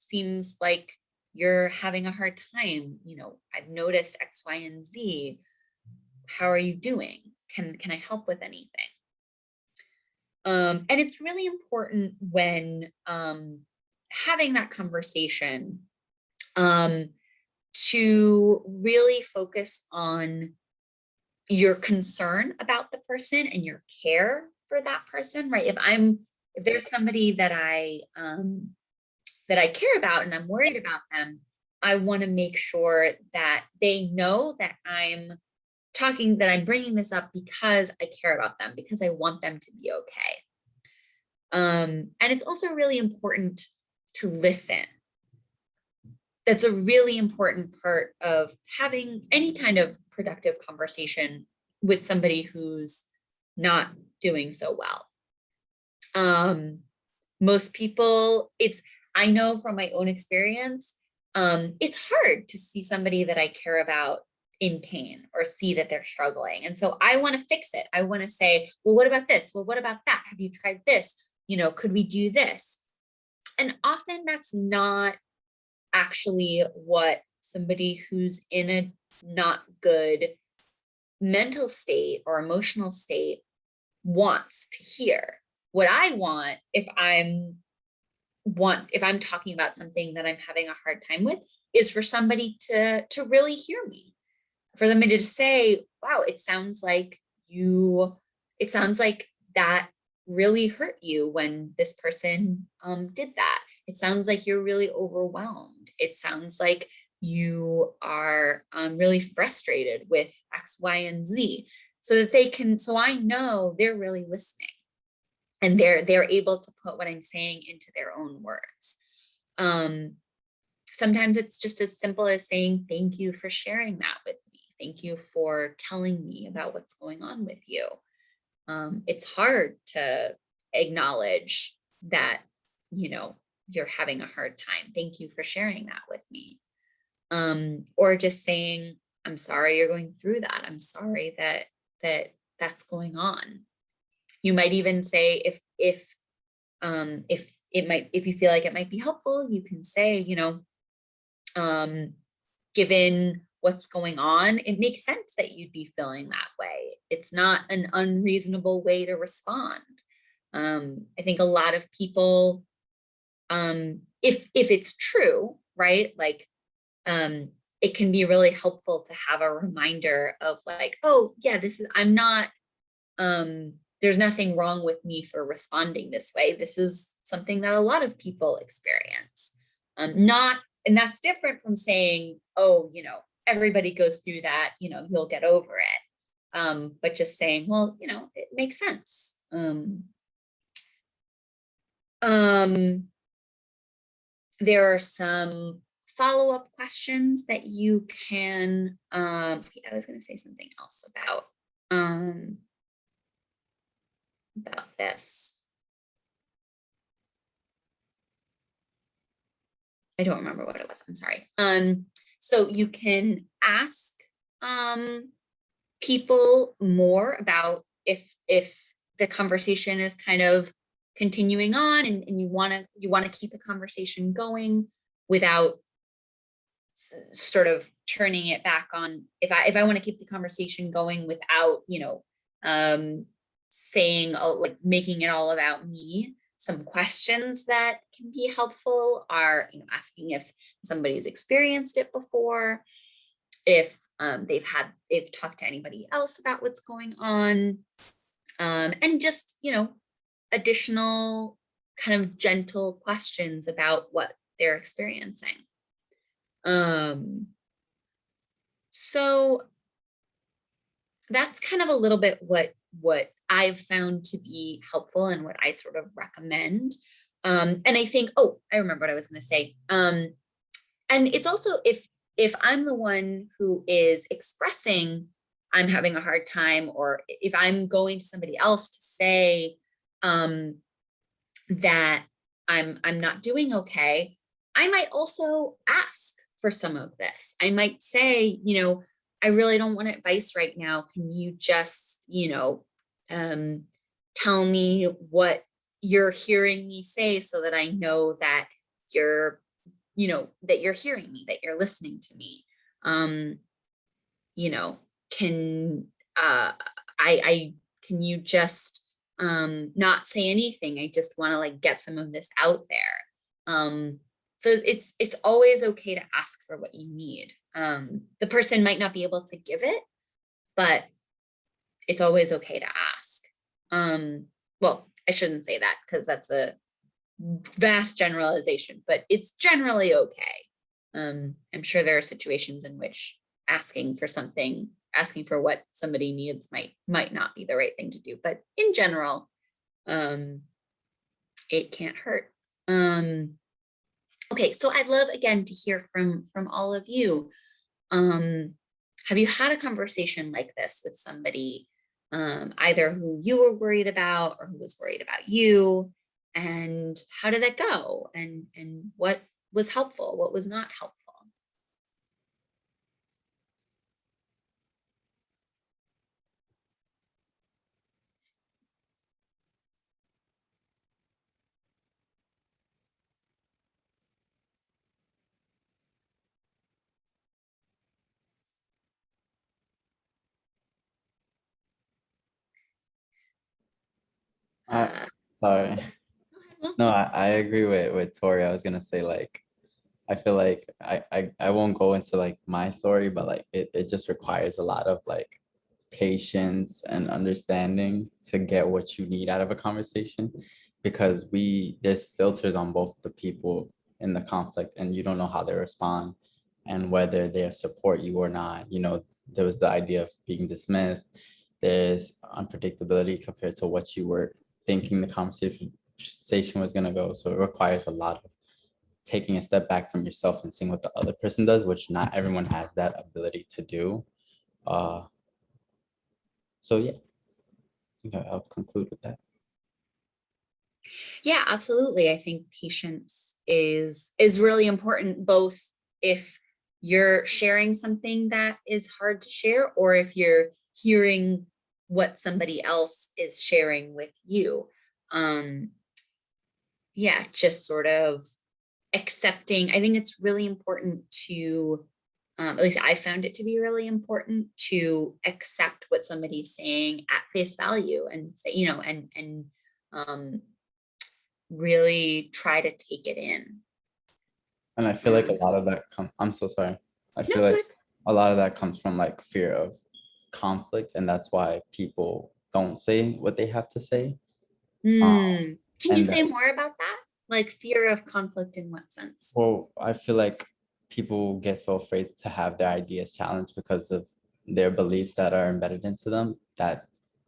seems like you're having a hard time, I've noticed X, Y, and Z. How are you doing? Can I help with anything? And it's really important when having that conversation to really focus on your concern about the person and your care for that person, right? If there's somebody that I care about and I'm worried about them, I want to make sure that they know that I'm bringing this up because I care about them, because I want them to be okay. And it's also really important to listen. That's a really important part of having any kind of productive conversation with somebody who's not doing so well. Most people, I know from my own experience, it's hard to see somebody that I care about in pain or see that they're struggling. And so I want to fix it. I want to say, well, what about this? Well, what about that? Have you tried this? Could we do this? And often that's not actually what somebody who's in a not good mental state or emotional state wants to hear. What I want, if I'm talking about something that I'm having a hard time with, is for somebody to really hear me, for somebody to say, wow, it sounds like that really hurt you when this person did that. It sounds like you're really overwhelmed. It sounds like you are really frustrated with X, Y, and Z, so I know they're really listening and they're able to put what I'm saying into their own words. Sometimes it's just as simple as saying, thank you for sharing that with me. Thank you for telling me about what's going on with you. It's hard to acknowledge that, you're having a hard time. Thank you for sharing that with me. Or just saying, I'm sorry you're going through that. I'm sorry that's going on. You might even say, if you feel like it might be helpful, you can say, given what's going on, it makes sense that you'd be feeling that way. It's not an unreasonable way to respond. I think a lot of people, if it's true, right? Like, it can be really helpful to have a reminder of like, oh yeah, I'm not, there's nothing wrong with me for responding this way. This is something that a lot of people experience. And that's different from saying, oh, everybody goes through that, you'll get over it. But just saying, well, it makes sense. There are some follow-up questions that you can, I was going to say something else about this. I don't remember what it was. I'm sorry. So you can ask people more about if the conversation is kind of continuing on and you want to keep the conversation going without sort of turning it back on. If I want to keep the conversation going without saying, like making it all about me, some questions that can be helpful are asking if somebody's experienced it before, if they've talked to anybody else about what's going on, and just additional kind of gentle questions about what they're experiencing. So that's kind of a little bit what I've found to be helpful and what I sort of recommend. And I think, I remember what I was going to say. And it's also, if I'm the one who is expressing I'm having a hard time, or if I'm going to somebody else to say that I'm not doing okay, I might also ask for some of this. I might say, I really don't want advice right now. Can you just, tell me what you're hearing me say so that I know that you're, that you're hearing me, that you're listening to me. You know, can I can you just not say anything? I just want to like get some of this out there. So it's always okay to ask for what you need. The person might not be able to give it, but it's always okay to ask. Well, I shouldn't say that because that's a vast generalization, but it's generally okay. I'm sure there are situations in which asking for what somebody needs might not be the right thing to do, but in general, it can't hurt. Okay, so I'd love again to hear from all of you. Have you had a conversation like this with somebody, either who you were worried about or who was worried about you? And how did that go? And what was helpful? What was not helpful? Sorry. Go ahead, Will. No, I agree with Tori. I was gonna say like I feel like I won't go into like my story, but like it just requires a lot of like patience and understanding to get what you need out of a conversation, because there's filters on both the people in the conflict and you don't know how they respond and whether they support you or not. There was the idea of being dismissed. There's unpredictability compared to what you were thinking the conversation was going to go. So it requires a lot of taking a step back from yourself and seeing what the other person does, which not everyone has that ability to do. So yeah, I think I'll conclude with that. Yeah, absolutely. I think patience is really important, both if you're sharing something that is hard to share, or if you're hearing what somebody else is sharing with you. Yeah, just sort of accepting. I think it's really important to, at least I found it to be really important to accept what somebody's saying at face value and say, and really try to take it in. And I feel like a lot of that I'm so sorry. I feel like a lot of that comes from like fear of conflict, and that's why people don't say what they have to say. Can you and say more about that? Like fear of conflict in what sense? Well, I feel like people get so afraid to have their ideas challenged because of their beliefs that are embedded into them that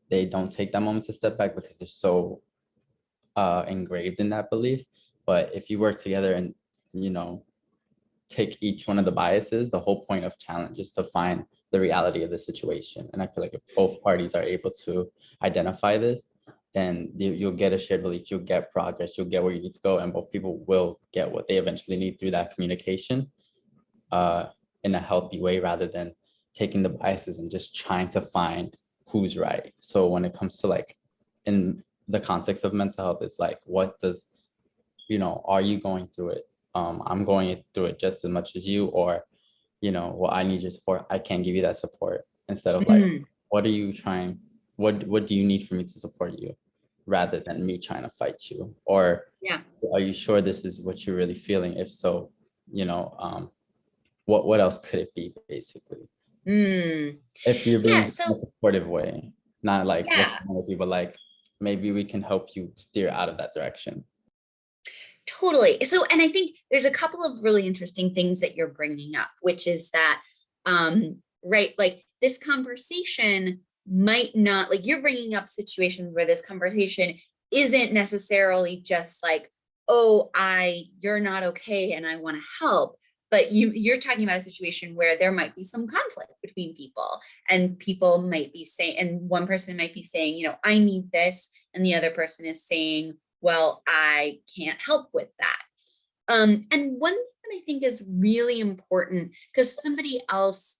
they don't take that moment to step back because they're so engraved in that belief. But if you work together and, take each one of the biases, the whole point of challenge is to find the reality of the situation. And I feel like if both parties are able to identify this, then you'll get a shared belief, you'll get progress, you'll get where you need to go, and both people will get what they eventually need through that communication in a healthy way, rather than taking the biases and just trying to find who's right. So when it comes to like in the context of mental health, it's like, what does, are you going through it? I'm going through it just as much as you, or, well, I need your support. I can't give you that support. Instead of like, what are you trying? What do you need for me to support you, rather than me trying to fight you? Or are you sure this is what you're really feeling? If so, what else could it be, basically? If you're being in a supportive way, not like what's wrong with you, but like maybe we can help you steer out of that direction. Totally. So, and I think there's a couple of really interesting things that you're bringing up, which is that, right, like this conversation might not, like you're bringing up situations where this conversation isn't necessarily just like, oh, you're not okay and I want to help, but you're talking about a situation where there might be some conflict between people, and people might be saying, and one person might be saying, you know, I need this, and the other person is saying, well, I can't help with that. And one thing that I think is really important, because somebody else,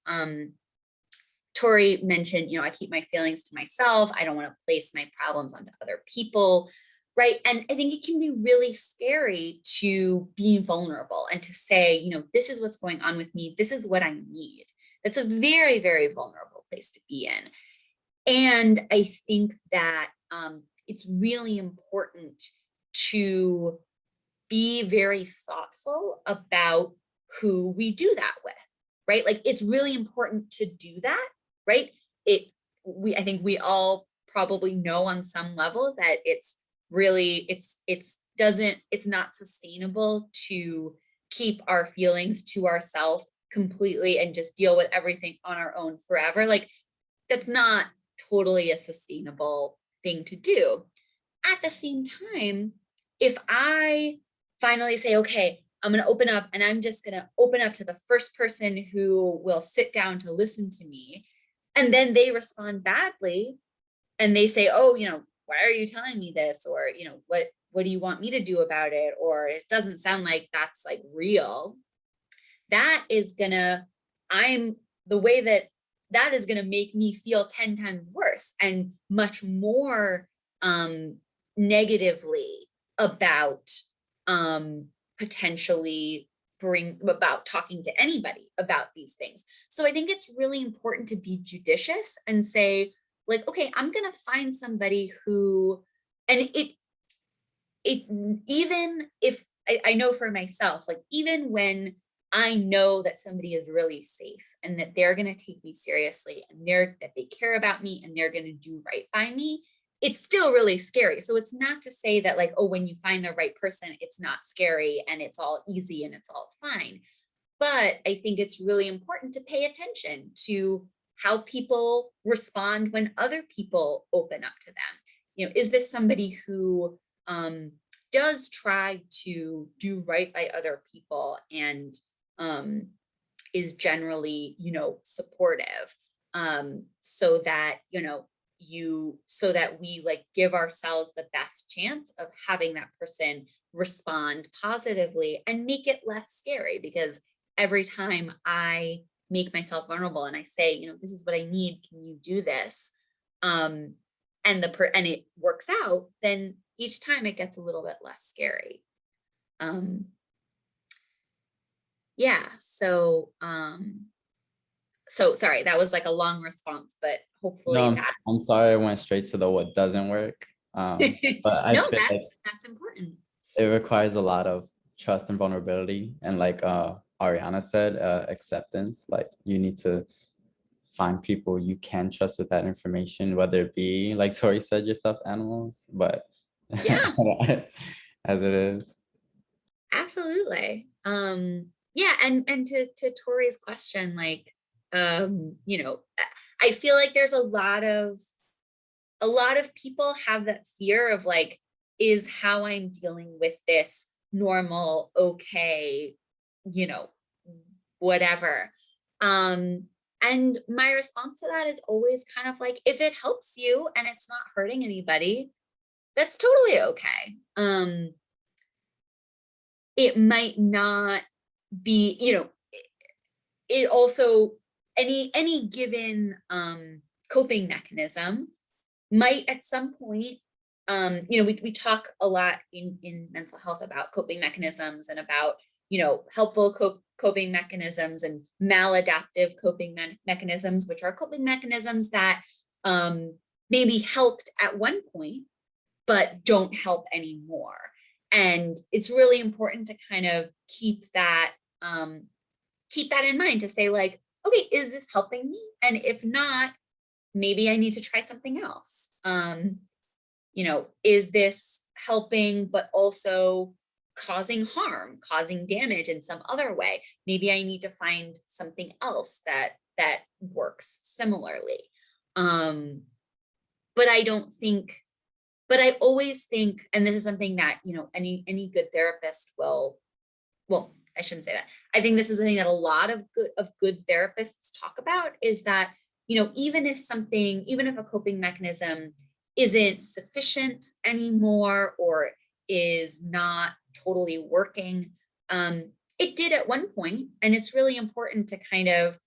Tori mentioned, you know, I keep my feelings to myself. I don't want to place my problems onto other people, right? And I think it can be really scary to be vulnerable and to say, you know, this is what's going on with me. This is what I need. That's a very, very vulnerable place to be in. And I think that it's really important to be very thoughtful about who we do that with, right? Like, it's really important to do that, right? I think we all probably know on some level that it's really, it's not sustainable to keep our feelings to ourselves completely and just deal with everything on our own forever. Like, that's not totally a sustainable thing to do. At the same time, if I finally say, okay, I'm going to open up, and I'm just going to open up to the first person who will sit down to listen to me, and then they respond badly and they say, oh, you know, why are you telling me this? Or, you know, what do you want me to do about it? Or it doesn't sound like that's like real. That is gonna, the way that is gonna make me feel 10 times worse and much more negatively about potentially about talking to anybody about these things. So I think it's really important to be judicious and say, like, okay, I'm gonna find somebody who, and it even if I know for myself, like, even when I know that somebody is really safe and that they're going to take me seriously and that they care about me and they're going to do right by me, it's still really scary. So it's not to say that, like, oh, when you find the right person, it's not scary and it's all easy and it's all fine. But I think it's really important to pay attention to how people respond when other people open up to them. You know, is this somebody who does try to do right by other people and is generally, you know, supportive, so that, you know, so that we like give ourselves the best chance of having that person respond positively and make it less scary. Because every time I make myself vulnerable and I say, you know, this is what I need, can you do this? And it works out, then each time it gets a little bit less scary. Yeah, so sorry, that was like a long response, but hopefully No, that I'm sorry I went straight to the what doesn't work. But I no, feel like that's important. it requires a lot of trust and vulnerability, and like Ariana said, acceptance. Like, you need to find people you can trust with that information, whether it be, like Tori said, your stuffed animals, but Yeah. as it is. Absolutely. Yeah, and to Tori's question, like, you know, I feel like there's a lot of people have that fear of, like, is how I'm dealing with this normal, okay, you know, whatever. And my response to that is always kind of like, if it helps you and it's not hurting anybody, that's totally okay. It might not be, you know, it also, any given coping mechanism might at some point, you know, we talk a lot in mental health about coping mechanisms and about, you know, helpful coping mechanisms and maladaptive coping mechanisms, which are coping mechanisms that maybe helped at one point, but don't help anymore. And it's really important to kind of keep that in mind, to say, like, okay, is this helping me? And if not, maybe I need to try something else. You know, is this helping, but also causing harm, causing damage in some other way? Maybe I need to find something else that works similarly. But I always think, and this is something that, you know, any good therapist will, well, I shouldn't say that. I think this is the thing that a lot of good therapists talk about, is that, you know, even if a coping mechanism isn't sufficient anymore or is not totally working, it did at one point, and it's really important to kind of,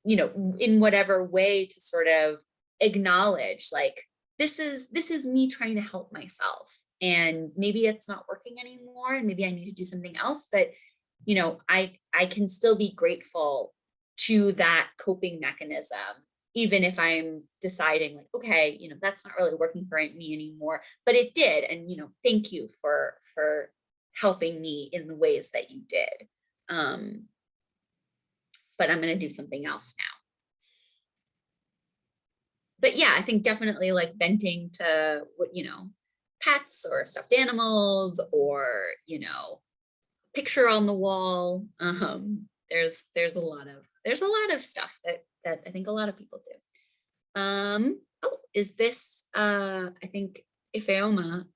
you know, in whatever way, to sort of acknowledge, like, this is me trying to help myself, and maybe it's not working anymore, and maybe I need to do something else, but, you know, I can still be grateful to that coping mechanism, even if I'm deciding, like, okay, you know, that's not really working for me anymore, but it did, and, you know, thank you for helping me in the ways that you did. But I'm going to do something else now. But yeah, I think definitely, like, venting to what, you know, pets or stuffed animals, or, you know, picture on the wall. There's a lot of stuff that I think a lot of people do. Oh, is this I think Ifeoma,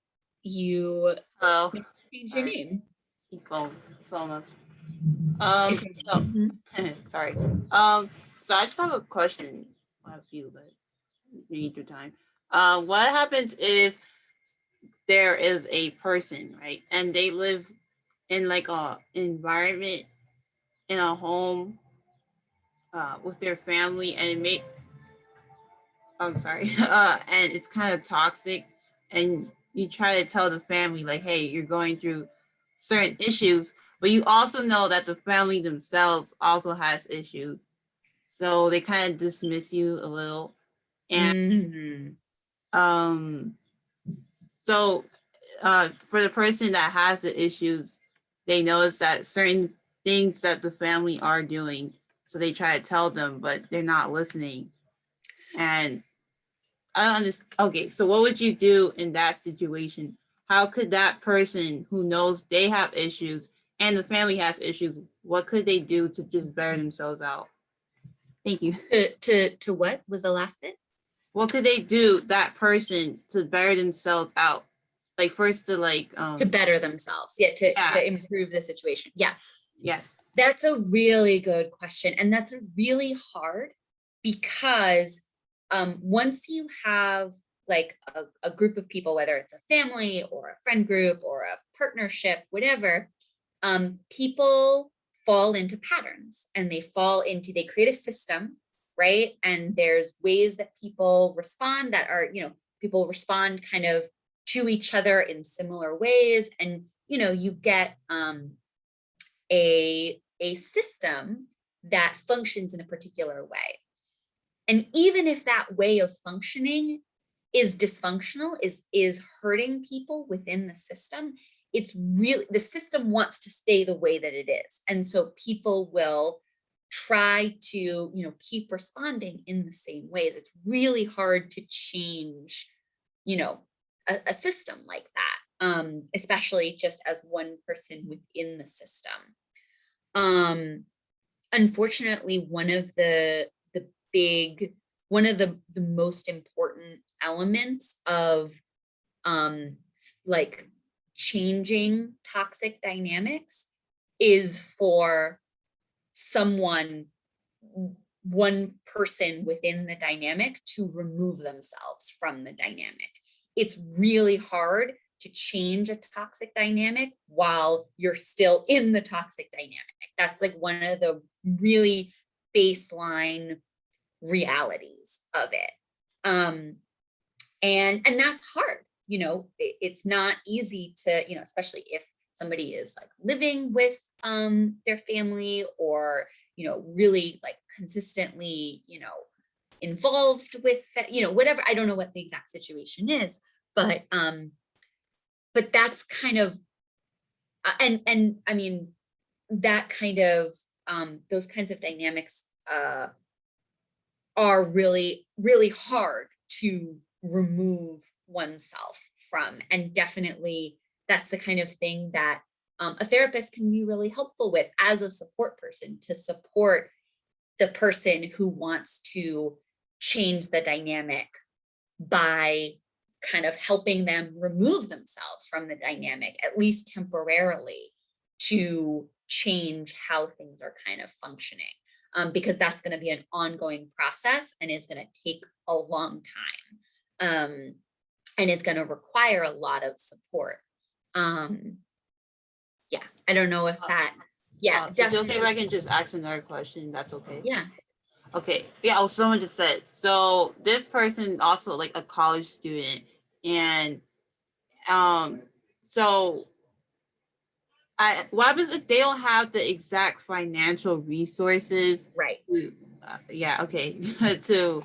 you Oh, changed your sorry. name. Phone. Ifeoma. So Mhm. sorry. So I just have a question. I have a few, but you need your time. What happens if there is a person, right, and they live in like a environment, in a home, with their family, and I'm sorry, and it's kind of toxic, and you try to tell the family, like, hey, you're going through certain issues, but you also know that the family themselves also has issues, so they kind of dismiss you a little, and Mhm. so for the person that has the issues, they notice that certain things that the family are doing, so they try to tell them, but they're not listening. And I don't understand. Okay, so what would you do in that situation? How could that person who knows they have issues and the family has issues, what could they do to just better themselves out? Thank you. To what was the last bit? What could they do, that person, to better themselves out? Like, first to like To better themselves, yeah, to yeah, improve the situation. Yeah, yes. that's a really good question, and that's really hard, because once you have, like, a group of people, whether it's a family or a friend group or a partnership, whatever, people fall into patterns, and they create a system, right? And there's ways that people respond, that are, you know, people respond kind of to each other in similar ways, and, you know, you get a system that functions in a particular way. And even if that way of functioning is dysfunctional, is hurting people within the system, it's really, the system wants to stay the way that it is. And so people will try to, you know, keep responding in the same ways. It's really hard to change, you know, a system like that, especially just as one person within the system. Unfortunately, one of the most important elements of like changing toxic dynamics is for one person within the dynamic to remove themselves from the dynamic. It's really hard to change a toxic dynamic while you're still in the toxic dynamic. That's like one of the really baseline realities of it. And that's hard, you know, it's not easy to, you know, especially if somebody is like living with their family, or, you know, really like consistently, you know, involved with, you know, whatever, I don't know what the exact situation is, but that's kind of and I mean, that kind of those kinds of dynamics are really, really hard to remove oneself from. And definitely that's the kind of thing that a therapist can be really helpful with as a support person, to support the person who wants to change the dynamic by kind of helping them remove themselves from the dynamic, at least temporarily, to change how things are kind of functioning, because that's going to be an ongoing process and it's going to take a long time, and it's going to require a lot of support. Yeah, I don't know if that, yeah, Is it okay if definitely. I can just ask another question? That's okay. Yeah. Okay. Yeah. Oh, someone just said, so this person also like a college student, and so what happens if they don't have the exact financial resources Right. to, yeah, okay, to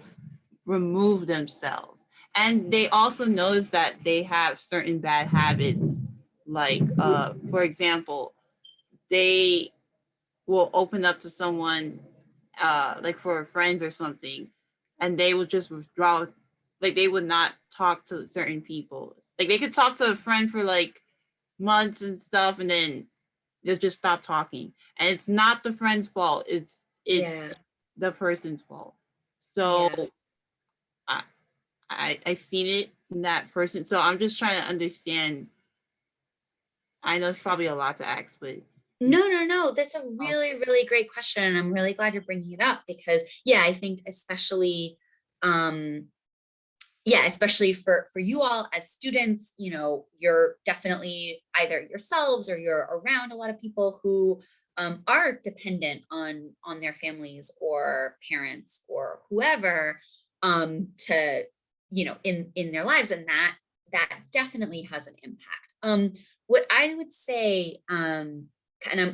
remove themselves, and they also notice that they have certain bad habits, like for example, they will open up to someone, like for friends or something, and they would just withdraw, like they would not talk to certain people. Like they could talk to a friend for like months and stuff, and then they'll just stop talking. And it's not the friend's fault, it's Yeah. the person's fault. So Yeah. I seen it in that person. So I'm just trying to understand. I know it's probably a lot to ask, but No. That's a really, really great question. And I'm really glad you're bringing it up because, yeah, I think especially, especially for you all as students, you're definitely either yourselves or you're around a lot of people who are dependent on their families or parents or whoever, to, in their lives, and that definitely has an impact. What I would say, and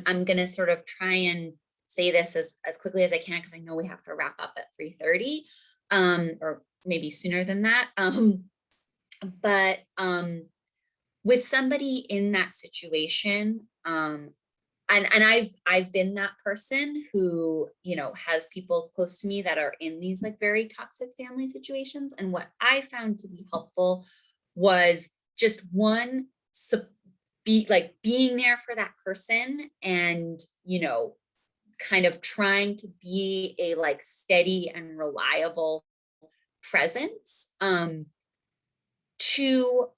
I'm gonna sort of try and say this as quickly as I can because I know we have to wrap up at 3:30, or maybe sooner than that. But with somebody in that situation, and I've been that person who, has people close to me that are in these like very toxic family situations. And what I found to be helpful was just one, being there for that person and, kind of trying to be a like steady and reliable presence, to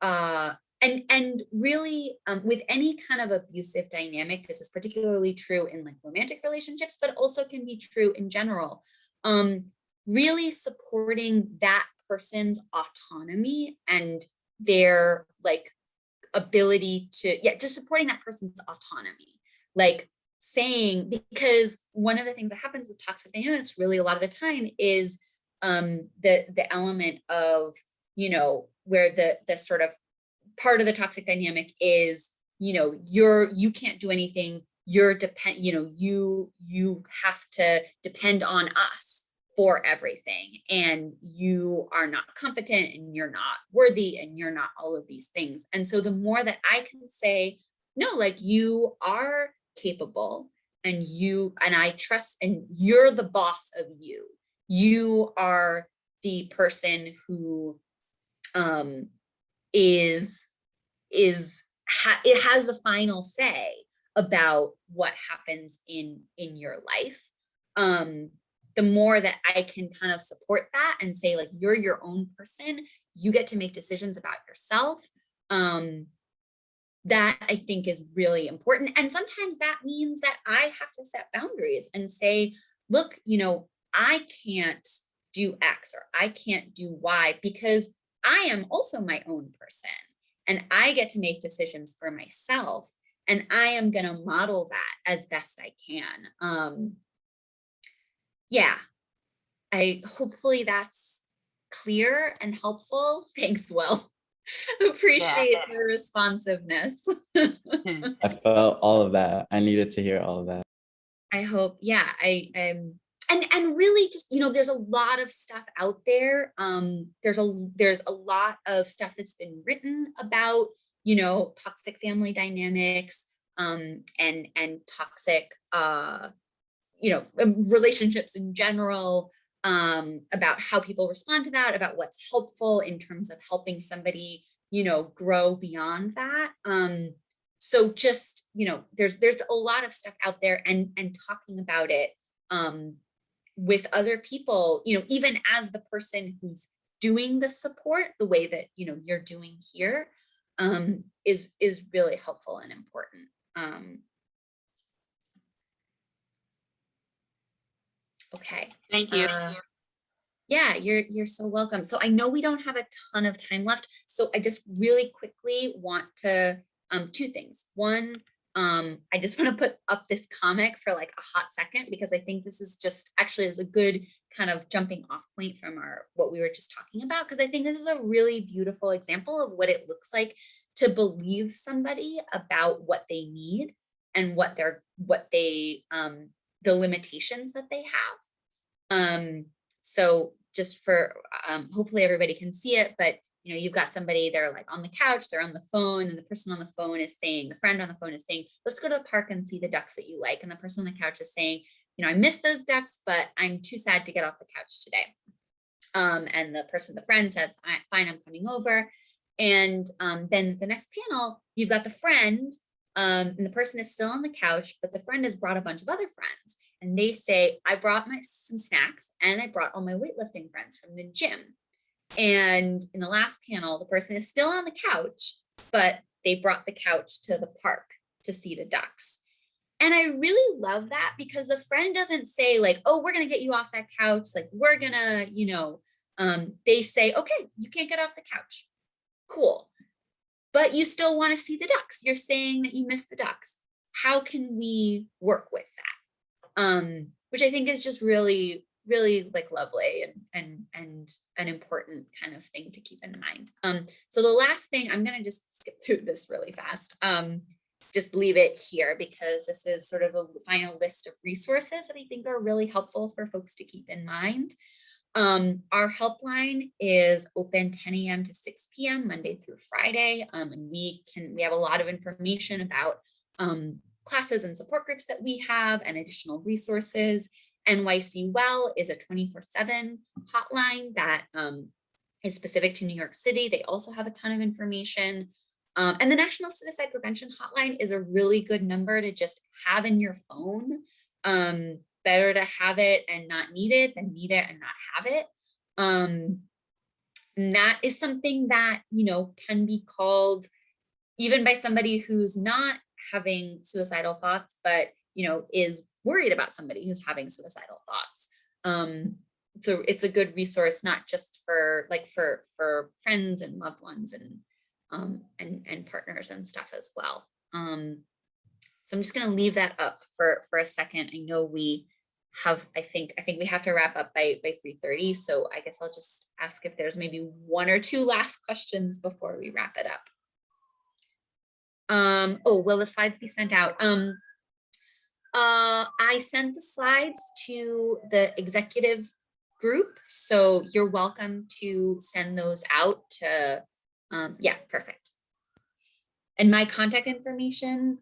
and really, with any kind of abusive dynamic, this is particularly true in like romantic relationships, but also can be true in general, really supporting that person's autonomy and their like ability to, just supporting that person's autonomy, like saying, because one of the things that happens with toxic dynamics really a lot of the time is the element of, where the sort of part of the toxic dynamic is, you can't do anything, you're you have to depend on us for everything, and you are not competent and you're not worthy and you're not all of these things. And so the more that I can say, no, like you are capable, and I trust, and you're the boss of you. You are the person who is it has the final say about what happens in your life. The more that I can kind of support that and say, like, you're your own person, you get to make decisions about yourself, that I think is really important. And sometimes that means that I have to set boundaries and say, look, I can't do X or I can't do Y because I am also my own person and I get to make decisions for myself. And I am going to model that as best I can. Yeah, hopefully that's clear and helpful. Thanks, Will. Appreciate your responsiveness. I felt all of that. I needed to hear all of that. I hope, yeah, and really just, there's a lot of stuff out there. There's a lot of stuff that's been written about, toxic family dynamics, and toxic, relationships in general, about how people respond to that, about what's helpful in terms of helping somebody, grow beyond that. So just, there's a lot of stuff out there, and talking about it with other people, even as the person who's doing the support the way that, you're doing here, is really helpful and important. Okay. Thank you. Yeah, you're so welcome. So I know we don't have a ton of time left, so I just really quickly want to two things. One, I just want to put up this comic for like a hot second because I think this is just actually is a good kind of jumping off point from what we were just talking about, because I think this is a really beautiful example of what it looks like to believe somebody about what they need and what they the limitations that they have. So just for, hopefully everybody can see it, but you know, you've got somebody, they're like on the couch, they're on the phone, and the person on the phone is saying, the friend on the phone is saying, let's go to the park and see the ducks that you like. And the person on the couch is saying, you know, I miss those ducks, but I'm too sad to get off the couch today. And the friend says, fine, I'm coming over. And then the next panel, you've got the friend, and the person is still on the couch, but the friend has brought a bunch of other friends. And they say, I brought some snacks and I brought all my weightlifting friends from the gym. And in the last panel, the person is still on the couch, but they brought the couch to the park to see the ducks. And I really love that because the friend doesn't say like, oh, we're going to get you off that couch. Like we're going to, you know, they say, okay, you can't get off the couch. Cool. But you still want to see the ducks. You're saying that you miss the ducks. How can we work with that? Which I think is just really, really like lovely and an important kind of thing to keep in mind. So the last thing, I'm going to just skip through this really fast. Just leave it here because this is sort of a final list of resources that I think are really helpful for folks to keep in mind. Our helpline is open 10 a.m. to 6 p.m. Monday through Friday. And we have a lot of information about classes and support groups that we have and additional resources. NYC Well is a 24/7 hotline that is specific to New York City. They also have a ton of information. And the National Suicide Prevention Hotline is a really good number to just have in your phone. Better to have it and not need it than need it and not have it. And that is something that, you know, can be called even by somebody who's not having suicidal thoughts, but, you know, is worried about somebody who's having suicidal thoughts. So it's a good resource, not just for friends and loved ones and partners and stuff as well. So I'm just going to leave that up for a second. I know we have, I think we have to wrap up by 3:30. So I guess I'll just ask if there's maybe one or two last questions before we wrap it up. Oh, will the slides be sent out? I sent the slides to the executive group, so you're welcome to send those out to, yeah, perfect. And my contact information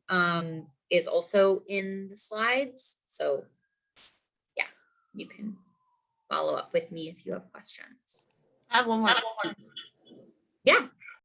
is also in the slides. So yeah, you can follow up with me if you have questions. I have one more. Yeah,